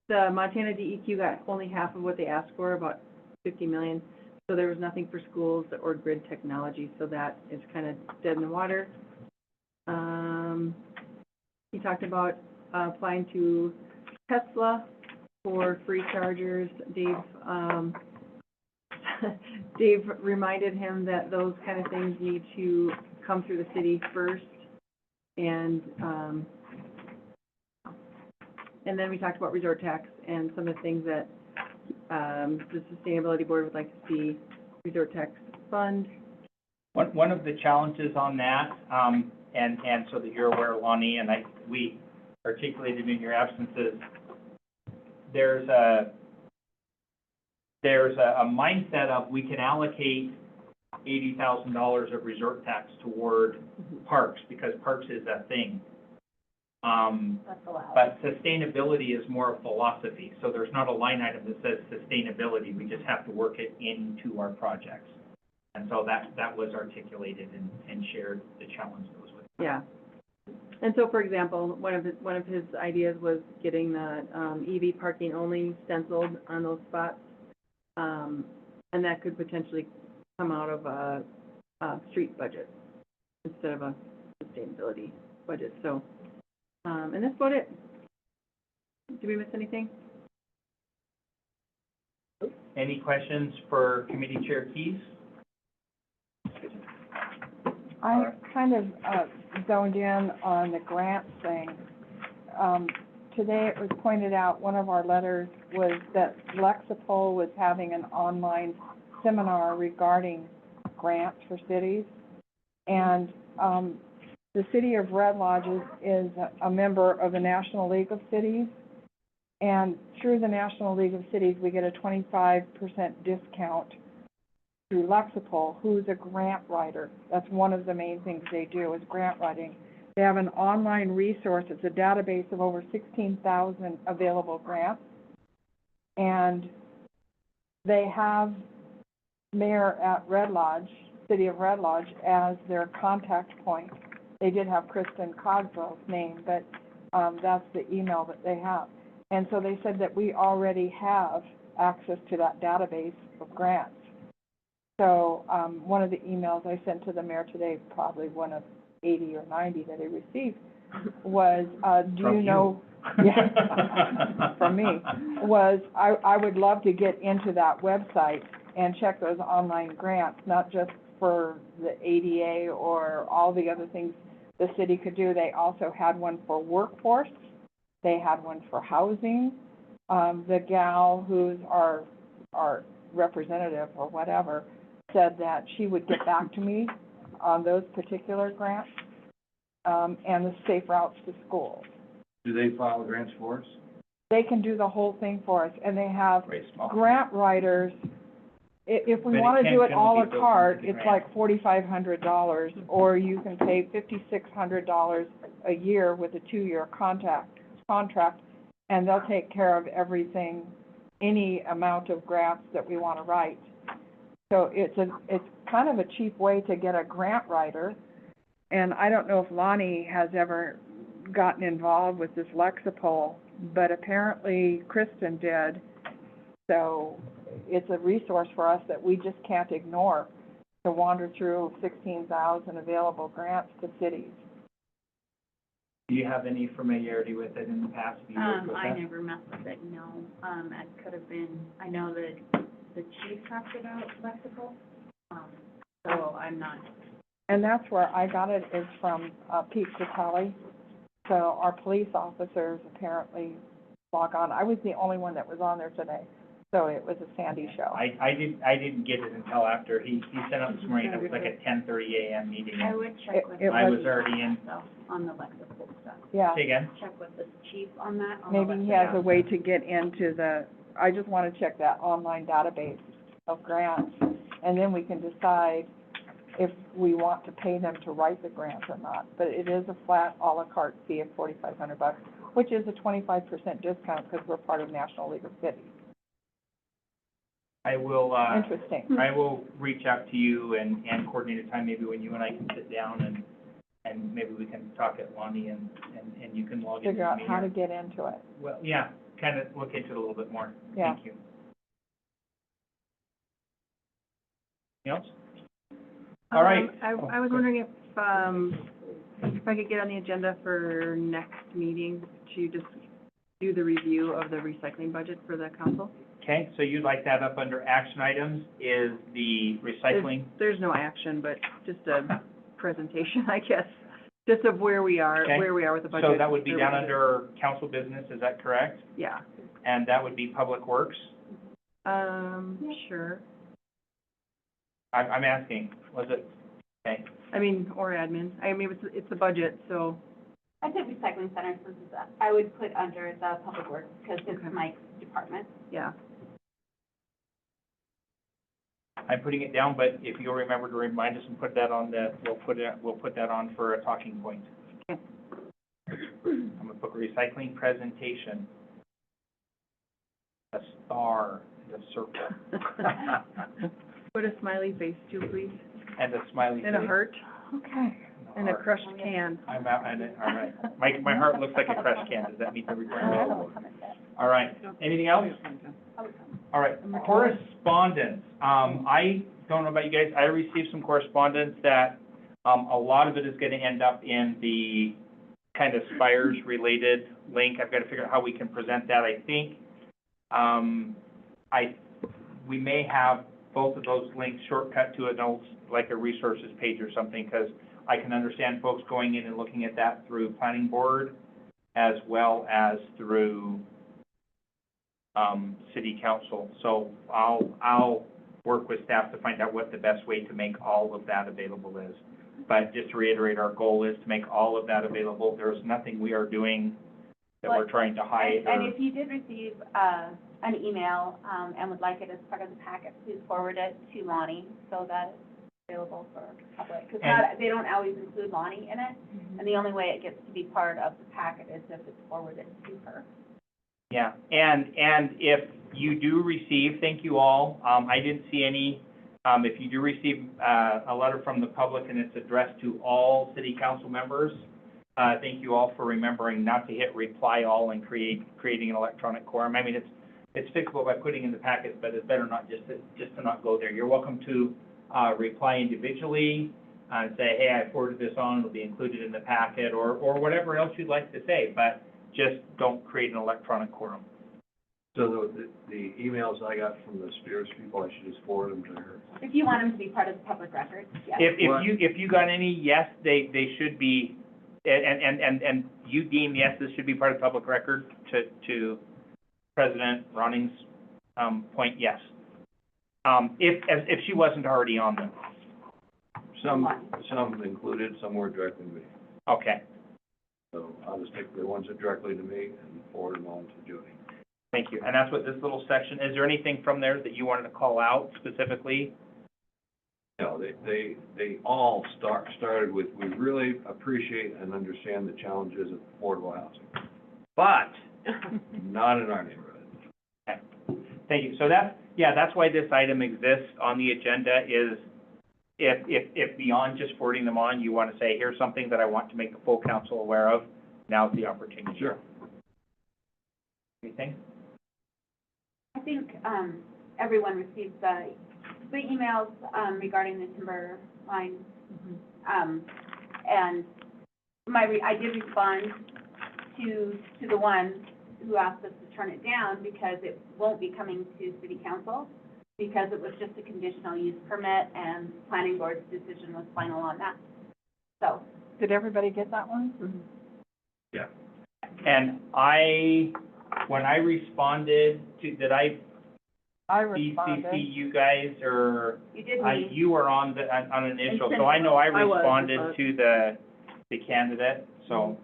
The Montana DEQ got only half of what they asked for, about 50 million. So there was nothing for schools or grid technology, so that is kind of dead in the water. He talked about applying to Tesla for free chargers. Dave reminded him that those kind of things need to come through the city first, and and then we talked about resort tax and some of the things that, the Sustainability Board would like to see resort tax fund. One of the challenges on that, and so that you're aware, Lonnie, and we articulated in your absences, there's a mindset of we can allocate $80,000 of resort tax toward parks, because parks is a thing. That's allowed. But sustainability is more a philosophy, so there's not a line item that says sustainability, we just have to work it into our projects. And so that was articulated and shared, the challenge that was with it. Yeah. And so, for example, one of his ideas was getting the, EV parking only stenciled on those spots. And that could potentially come out of a street budget instead of a sustainability budget, so, and that's about it. Did we miss anything? Any questions for Committee Chair Keys? I kind of zoned in on the grant thing. Today it was pointed out, one of our letters was that Lexipol was having an online seminar regarding grants for cities. And the city of Red Lodge is a member of the National League of Cities. And through the National League of Cities, we get a 25% discount through Lexipol, who's a grant writer. That's one of the main things they do, is grant writing. They have an online resource. It's a database of over 16,000 available grants. And they have Mayor at Red Lodge, City of Red Lodge, as their contact point. They did have Kristen Cogswell's name, but that's the email that they have. And so they said that we already have access to that database of grants. So one of the emails I sent to the mayor today, probably one of 80 or 90 that he received, was, do From you know, yeah, from me, was I would love to get into that website and check those online grants, not just for the ADA or all the other things the city could do. They also had one for workforce. They had one for housing. The gal who's our representative or whatever said that she would get back to me on those particular grants, and the safe routes to schools. Do they file grants for us? They can do the whole thing for us, and they have Very small. grant writers. If we But it want to can do it generally à be la built carte, into the it's like $4,500, or you can pay $5,600 a year with a 2-year contract, and they'll take care of everything, any amount of grants that we want to write. So it's kind of a cheap way to get a grant writer, and I don't know if Lonnie has ever gotten involved with this Lexipol, but apparently Kristen did. So it's a resource for us that we just can't ignore, to wander through 16,000 available grants to cities. Do you have any familiarity with it in the past? Have you worked with I that? never messed with it, no. It could have been, I know that the chief talked about Lexipol, so I'm not. And that's where I got it, is from Pete Vitale. So our police officers apparently log on. I was the only one that was on there today, so it was a Sandy show. I didn't get it until after he sent out this morning. It was like a 10:30 a.m. meeting. I would check with. It I was- was already in. So, on the Lexipol stuff. Yeah, Say again? Check with the chief on that, on the maybe he has a way to get into the, I just want to check that online database of grants, and then we can decide if we want to pay them to write the grant or not. But it is a flat à la carte fee of $4,500, which is a 25% discount because we're part of National League of Cities. I will, Interesting. I will reach out to you and coordinate a time maybe when you and I can sit down and maybe we can talk at Lonnie and you can log in. Figure out how to get into it. Well, yeah, kind of look into it a little bit more. Yeah. Thank you. Anything else? All right. I was wondering if I could get on the agenda for next meeting to just do the review of the recycling budget for the council. Okay, so you'd like that up under action items, is the recycling? There's no action, but just a presentation, I guess, Just of where we are, Okay. with the budget. So that would be where down we- under council business, is that correct? Yeah. And that would be public works? Sure. I'm asking, was it, okay, I mean, or admin. I mean, it's a budget, so. I said recycling center, so this is, I would put under the public works, because it's Okay. Mike's department. Yeah. I'm putting it down, but if you'll remember to remind us and put that on we'll put that on for a talking point. Okay. I'm gonna put recycling presentation. A star, and a circle, Put a smiley face too, please. and a smiley face. And a heart, Okay. and a heart. crushed can. I'm out, and, all right. My heart looks like a crushed can, does that meet the requirement? All right, anything else? All right, correspondence. I don't know about you guys, I received some correspondence that, a lot of it is gonna end up in the kind of Spires-related link. I've gotta figure out how we can present that, I think. We may have both of those links shortcut to adults, like a resources page or something, because I can understand folks going in and looking at that through planning board as well as through, city council. So I'll work with staff to find out what the best way to make all of that available is. But just to reiterate, our goal is to make all of that available. There's nothing we are doing that we're trying to hide And or, if you did receive, an email, and would like it as part of the packet, please forward it to Lonnie, so that it's available for public. Because they don't always include Lonnie in it, and the only way it gets to be part of the packet is if it's forwarded to her. yeah. And if you do receive, thank you all. I didn't see any, if you do receive, a letter from the public and it's addressed to all city council members, thank you all for remembering not to hit reply all and creating an electronic quorum. I mean, it's fixable by putting in the packet, but it's better not just to not go there. You're welcome to, reply individually, and say, hey, I forwarded this on, it'll be included in the packet, or whatever else you'd like to say, but just don't create an electronic quorum. So the emails I got from the Spears people, I should just forward them to her. If you want them to be part of the public record, yes. If you got any, yes, they should be, and you deem, yes, this should be part of public record to President Roning's, point, yes. If she wasn't already on them. Some included, some were directly to me. Okay, So I'll just take the ones that directly to me and forward them on to Jody. thank you. And that's what this little section, is there anything from there that you wanted to call out specifically? No, they all started with, we really appreciate and understand the challenges of affordable housing, but not in our neighborhood. Thank you. So that's why this item exists on the agenda is if beyond just forwarding them on, you want to say, here's something that I want to make the full council aware of, now's the opportunity. Sure. Anything? I think, everyone received the emails, regarding the timber line. And I did respond to the one who asked us to turn it down because it won't be coming to city council, because it was just a conditional use permit and planning board's decision was final on that. So, Did everybody get that one? Yeah. And when I responded to, did I I responded. CC you guys, or you did you were on an initial, And so I know I I was, responded but- to the candidate, so,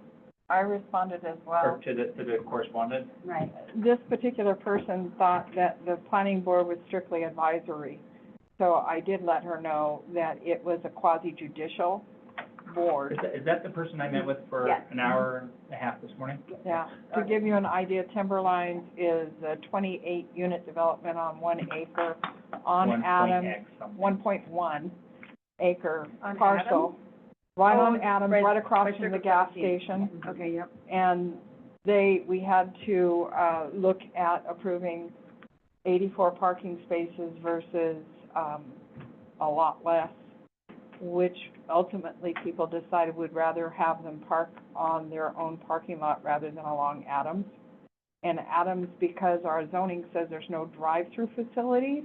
I responded as or well. to the correspondent. right. This particular person thought that the planning board was strictly advisory. So I did let her know that it was a quasi judicial board. Is that the person I met with for Yes. an hour and a half this morning? Yeah, to give you an idea, Timberlines is a 28-unit development on 1 acre on 1 point Adams, X something. 1.1 acre On parcel. Right on Oh, Adams, right- right across right from the circle gas 17. station. Okay, yep. And we had to, look at approving 84 parking spaces versus, a lot less, which ultimately people decided would rather have them park on their own parking lot rather than along Adams. And Adams, because our zoning says there's no drive-through facilities,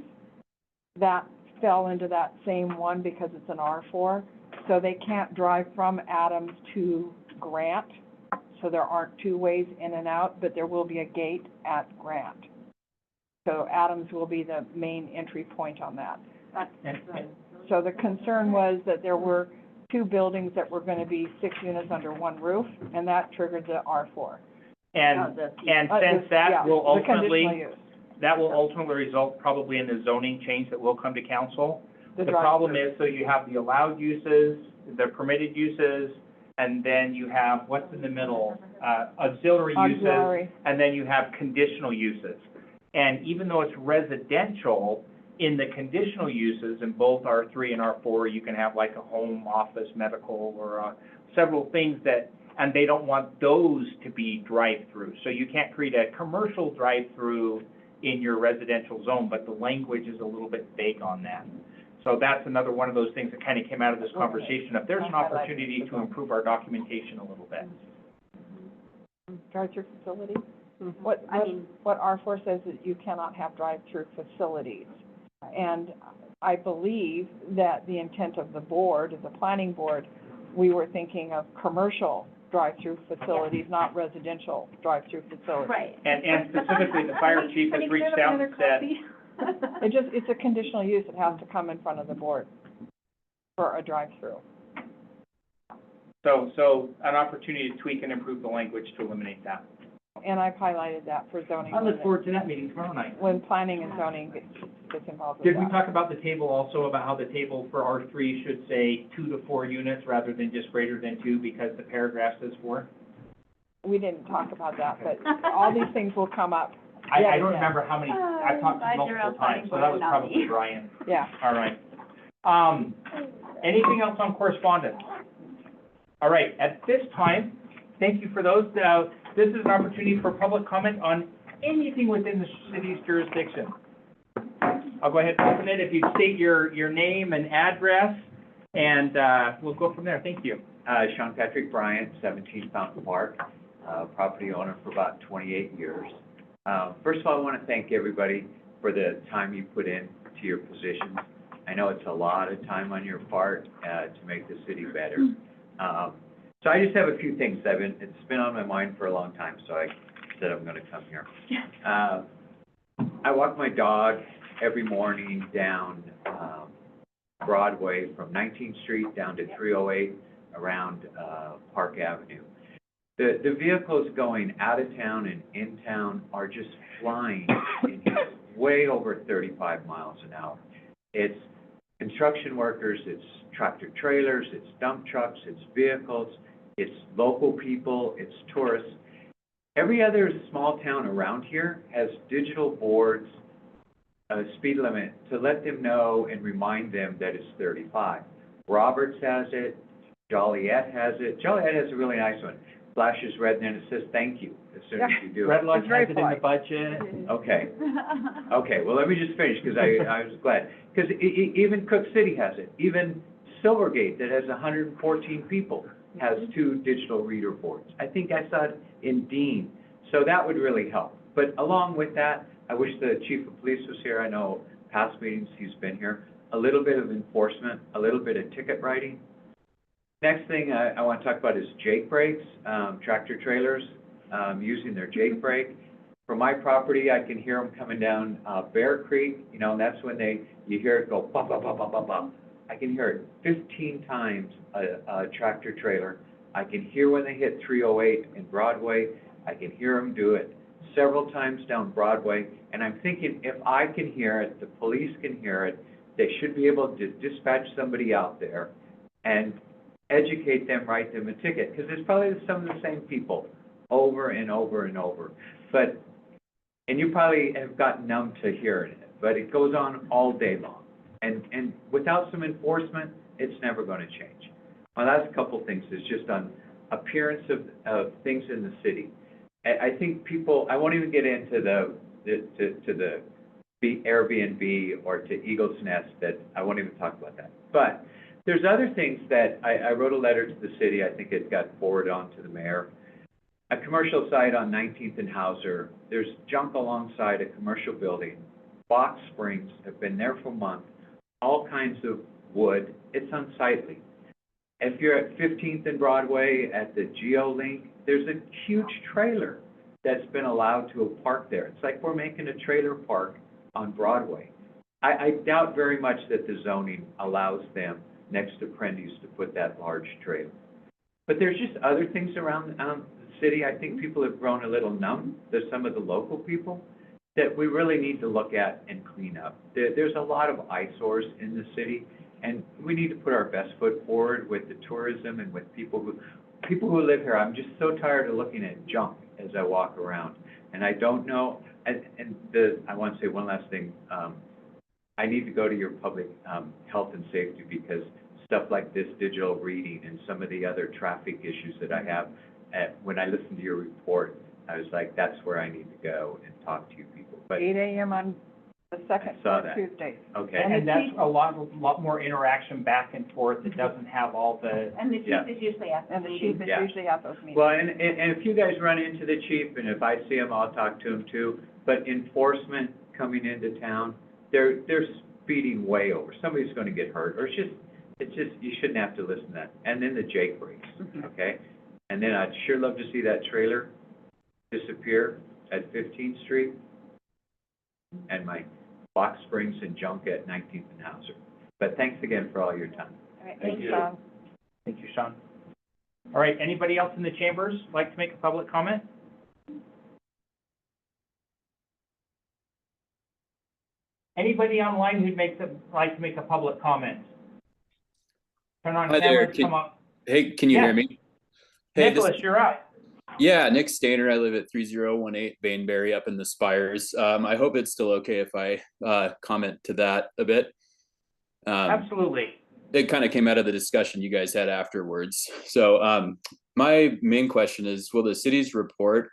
that fell into that same one because it's an R4. So they can't drive from Adams to Grant, so there aren't two ways in and out, but there will be a gate at Grant. So Adams will be the main entry point on that. So the concern was that there were two buildings that were gonna be 6 units under one roof, and that triggered the R4. And since that will The conditional ultimately, use, that will ultimately result probably in a zoning change that will come to council. The drive-through. problem is, so you have the allowed uses, the permitted uses, and then you have, what's in the middle? Auxiliary uses, Auxiliary. and then you have conditional uses. And even though it's residential, in the conditional uses, in both R3 and R4, you can have like a home, office, medical, or several things that, and they don't want those to be drive-through. So you can't create a commercial drive-through in your residential zone, but the language is a little bit vague on that. So that's another one of those things that kind of came out of this conversation, if there's an opportunity to improve our documentation a little bit. Drive-through facility? Mhm. What R4 says is you cannot have drive-through facilities. And I believe that the intent of the board, the planning board, we were thinking of commercial drive-through facilities, not residential drive-through facilities. Right. And specifically, the fire chief has reached out and said, It's a conditional use, it has to come in front of the board for a drive-through. so an opportunity to tweak and improve the language to eliminate that. And I've highlighted that for zoning. I look forward to that meeting tomorrow night. When planning and zoning gets involved with Did we that. talk about the table also, about how the table for R3 should say 2 to 4 units rather than just greater than 2 because the paragraph says 4? We didn't talk about that, but all these things will come up. I Yeah, don't yeah. remember how many, I've talked to glad you you're multiple on times, so planning that was board, not probably me. Brian. Yeah. All right. Anything else on correspondence? All right, at this time, thank you for those. This is an opportunity for public comment on anything within the city's jurisdiction. I'll go ahead and open it. If you state your name and address, and we'll go from there. Thank you. Sean Patrick Bryant, 17 Fountain Park, property owner for about 28 years. First of all, I want to thank everybody for the time you put in to your positions. I know it's a lot of time on your part to make the city better. So I just have a few things. It's been on my mind for a long time, so I said I'm going to come here. I walk my dog every morning down Broadway from 19th Street down to 308 around Park Avenue. The vehicles going out of town and in town are just flying way over 35 miles an hour. It's construction workers, it's tractor trailers, it's dump trucks, it's vehicles, it's local people, it's tourists. Every other small town around here has digital boards, a speed limit, to let them know and remind them that it's 35. Roberts has it, Joliet has it. Joliet has a really nice one. Flashes red and then it says thank you as soon as you do it. Red Lodge It's very has it in the polite. budget. Okay, okay, well, let me just finish, because I was glad. Because even Cook City has it. Even Silvergate, that has 114 people, has 2 digital reader boards. I think I saw it in Dean, so that would really help. But along with that, I wish the chief of police was here. I know past meetings he's been here. A little bit of enforcement, a little bit of ticket writing. Next thing I want to talk about is Jake brakes, tractor trailers using their Jake brake. From my property, I can hear them coming down Bear Creek, and that's when you hear it go bop, bop, bop, bop, bop, bop. I can hear it 15 times a tractor trailer. I can hear when they hit 308 in Broadway. I can hear them do it several times down Broadway. And I'm thinking, if I can hear it, the police can hear it, they should be able to dispatch somebody out there and educate them, write them a ticket, because it's probably some of the same people over and over and over. But, and you probably have gotten numb to hearing it, but it goes on all day long. And without some enforcement, it's never going to change. My last couple things is just on appearance of things in the city. I think people, I won't even get into the Airbnb or to Eagle's Nest, that I won't even talk about that. But there's other things that I wrote a letter to the city. I think it got forwarded on to the mayor. A commercial site on 19th and Hauser. There's junk alongside a commercial building. Box springs have been there for months. All kinds of wood. It's unsightly. If you're at 15th and Broadway at the GeoLink, there's a huge trailer that's been allowed to park there. It's like we're making a trailer park on Broadway. I doubt very much that the zoning allows them next to Prendy's to put that large trailer. But there's just other things around the city. I think people have grown a little numb to some of the local people that we really need to look at and clean up. There's a lot of eyesores in the city, and we need to put our best foot forward with the tourism and with people who live here. I'm just so tired of looking at junk as I walk around. And I don't know, I want to say one last thing. I need to go to your public health and safety because stuff like this digital reading and some of the other traffic issues that I have, when I listened to your report, I was like, that's where I need to go and talk to you people. But 8 a.m. on the second I saw that. Tuesdays. Okay. And that's a lot more interaction back and forth. It doesn't have all the, And the chief Yeah. is usually at the And the meeting. chief is Yeah. usually at those meetings. Well, and if you guys run into the chief, and if I see him, I'll talk to him too, but enforcement coming into town, they're speeding way over. Somebody's gonna get hurt, or it's just, you shouldn't have to listen to that. And then the Jake breaks, okay? And then I'd sure love to see that trailer disappear at 15th Street and my box springs and junk at 19th and Hauser. But thanks again for all your time. All right, Thanks, you. Sean. thank you, Sean. All right, anybody else in the chambers like to make a public comment? Anybody online who'd like to make a public comment? Turn on Hi there, camera, come up. Hey, can you Yeah. hear me? Hey, Nicholas, you're up. yeah, Nick Stainer. I live at 3018 Bainbury up in the Spires. I hope it's still okay if I comment to that a bit. Absolutely. It kind of came out of the discussion you guys had afterwards. So my main question is, will the city's report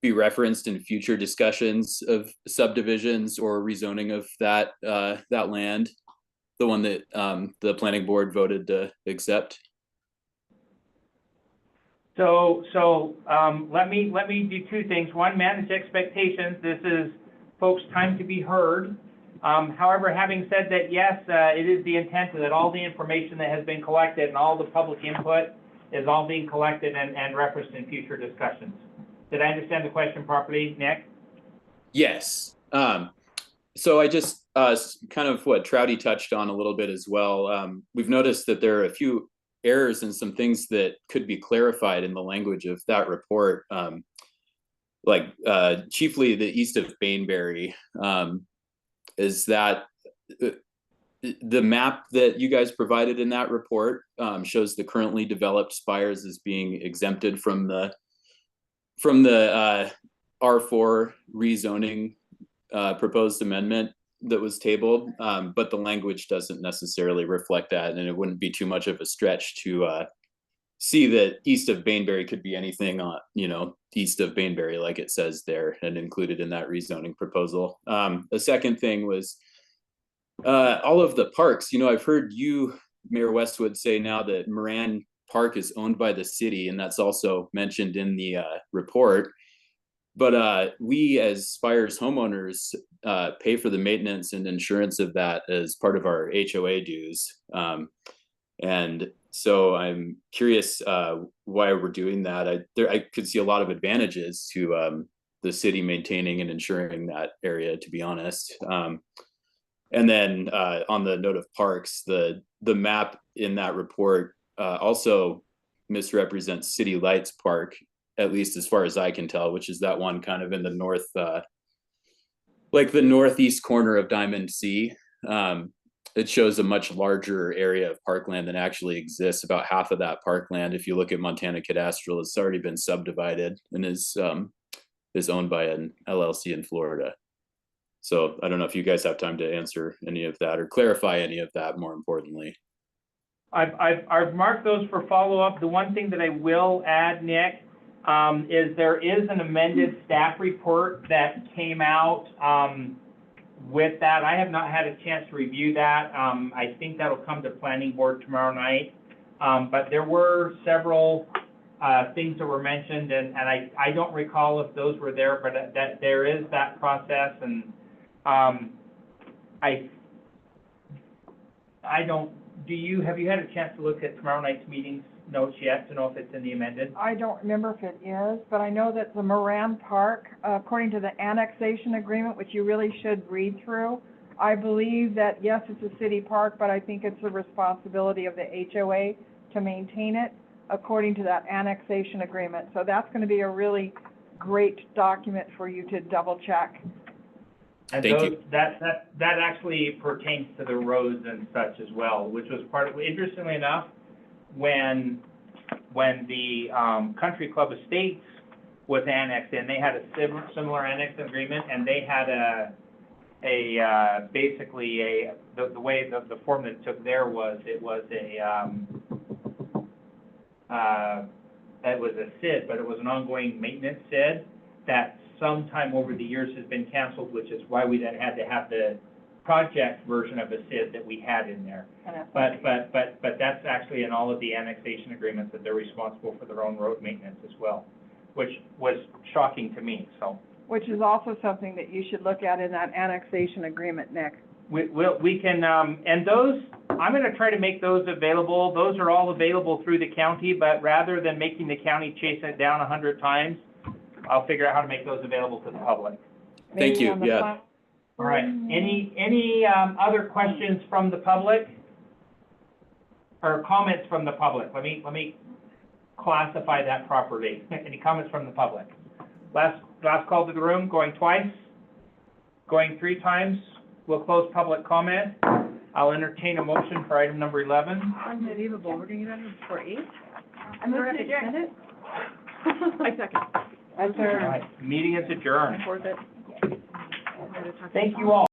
be referenced in future discussions of subdivisions or rezoning of that land, the one that the planning board voted to accept? So let me do two things. One, manage expectations. This is folks' time to be heard. However, having said that, yes, it is the intent that all the information that has been collected and all the public input is all being collected and referenced in future discussions. Did I understand the question properly, Nick? Yes. So I just kind of what Trouty touched on a little bit as well. We've noticed that there are a few errors and some things that could be clarified in the language of that report. Like chiefly the east of Bainbury, is that the map that you guys provided in that report shows the currently developed spires as being exempted from the R4 rezoning proposed amendment that was tabled, but the language doesn't necessarily reflect that, and it wouldn't be too much of a stretch to see that east of Bainbury could be anything on, east of Bainbury, like it says there, and included in that rezoning proposal. The second thing was all of the parks. I've heard you, Mayor Westwood, say now that Moran Park is owned by the city, and that's also mentioned in the report. But we as Spires homeowners pay for the maintenance and insurance of that as part of our HOA dues. And so I'm curious why we're doing that. I could see a lot of advantages to the city maintaining and insuring that area, to be honest. And then on the note of parks, the map in that report also misrepresents City Lights Park, at least as far as I can tell, which is that one kind of in the north, like the northeast corner of Diamond C. It shows a much larger area of parkland than actually exists. About half of that parkland, if you look at Montana Cadastral, has already been subdivided and is owned by an LLC in Florida. So I don't know if you guys have time to answer any of that or clarify any of that, more importantly. I've marked those for follow-up. The one thing that I will add, Nick, is there is an amended staff report that came out with that. I have not had a chance to review that. I think that'll come to planning board tomorrow night. But there were several things that were mentioned, and I don't recall if those were there, but that there is that process, and I don't have you had a chance to look at tomorrow night's meeting's notes yet to know if it's in the amended? I don't remember if it is, but I know that the Moran Park, according to the annexation agreement, which you really should read through, I believe that, yes, it's a city park, but I think it's the responsibility of the HOA to maintain it according to that annexation agreement. So that's gonna be a really great document for you to double check. And Thank those, you. that actually pertains to the roads and such as well, which was part of, interestingly enough, when the, Country Club Estates was annexed in, they had a similar annex agreement, and they had basically the way, the form that it took there was, it was a SID, but it was an ongoing maintenance SID that sometime over the years has been canceled, which is why we then had to have the project version of a SID that we had in there. But that's actually in all of the annexation agreements, that they're responsible for their own road maintenance as well, which was shocking to me, so. Which is also something that you should look at in that annexation agreement, Nick. We can, and those, I'm gonna try to make those available. Those are all available through the county, but rather than making the county chase it down 100 times, I'll figure out how to make those available to the public. Thank Maybe you, on the yeah. plan- All right, any other questions from the public? Or comments from the public? Let me classify that properly. Any comments from the public? Last call to the room, going twice, going 3 times. We'll close public comment. I'll entertain a motion for item number 11. Unbelievable, we're gonna get on for 8? I move to adjourn. I second. All right, meeting is adjourned. For that. Thank you all.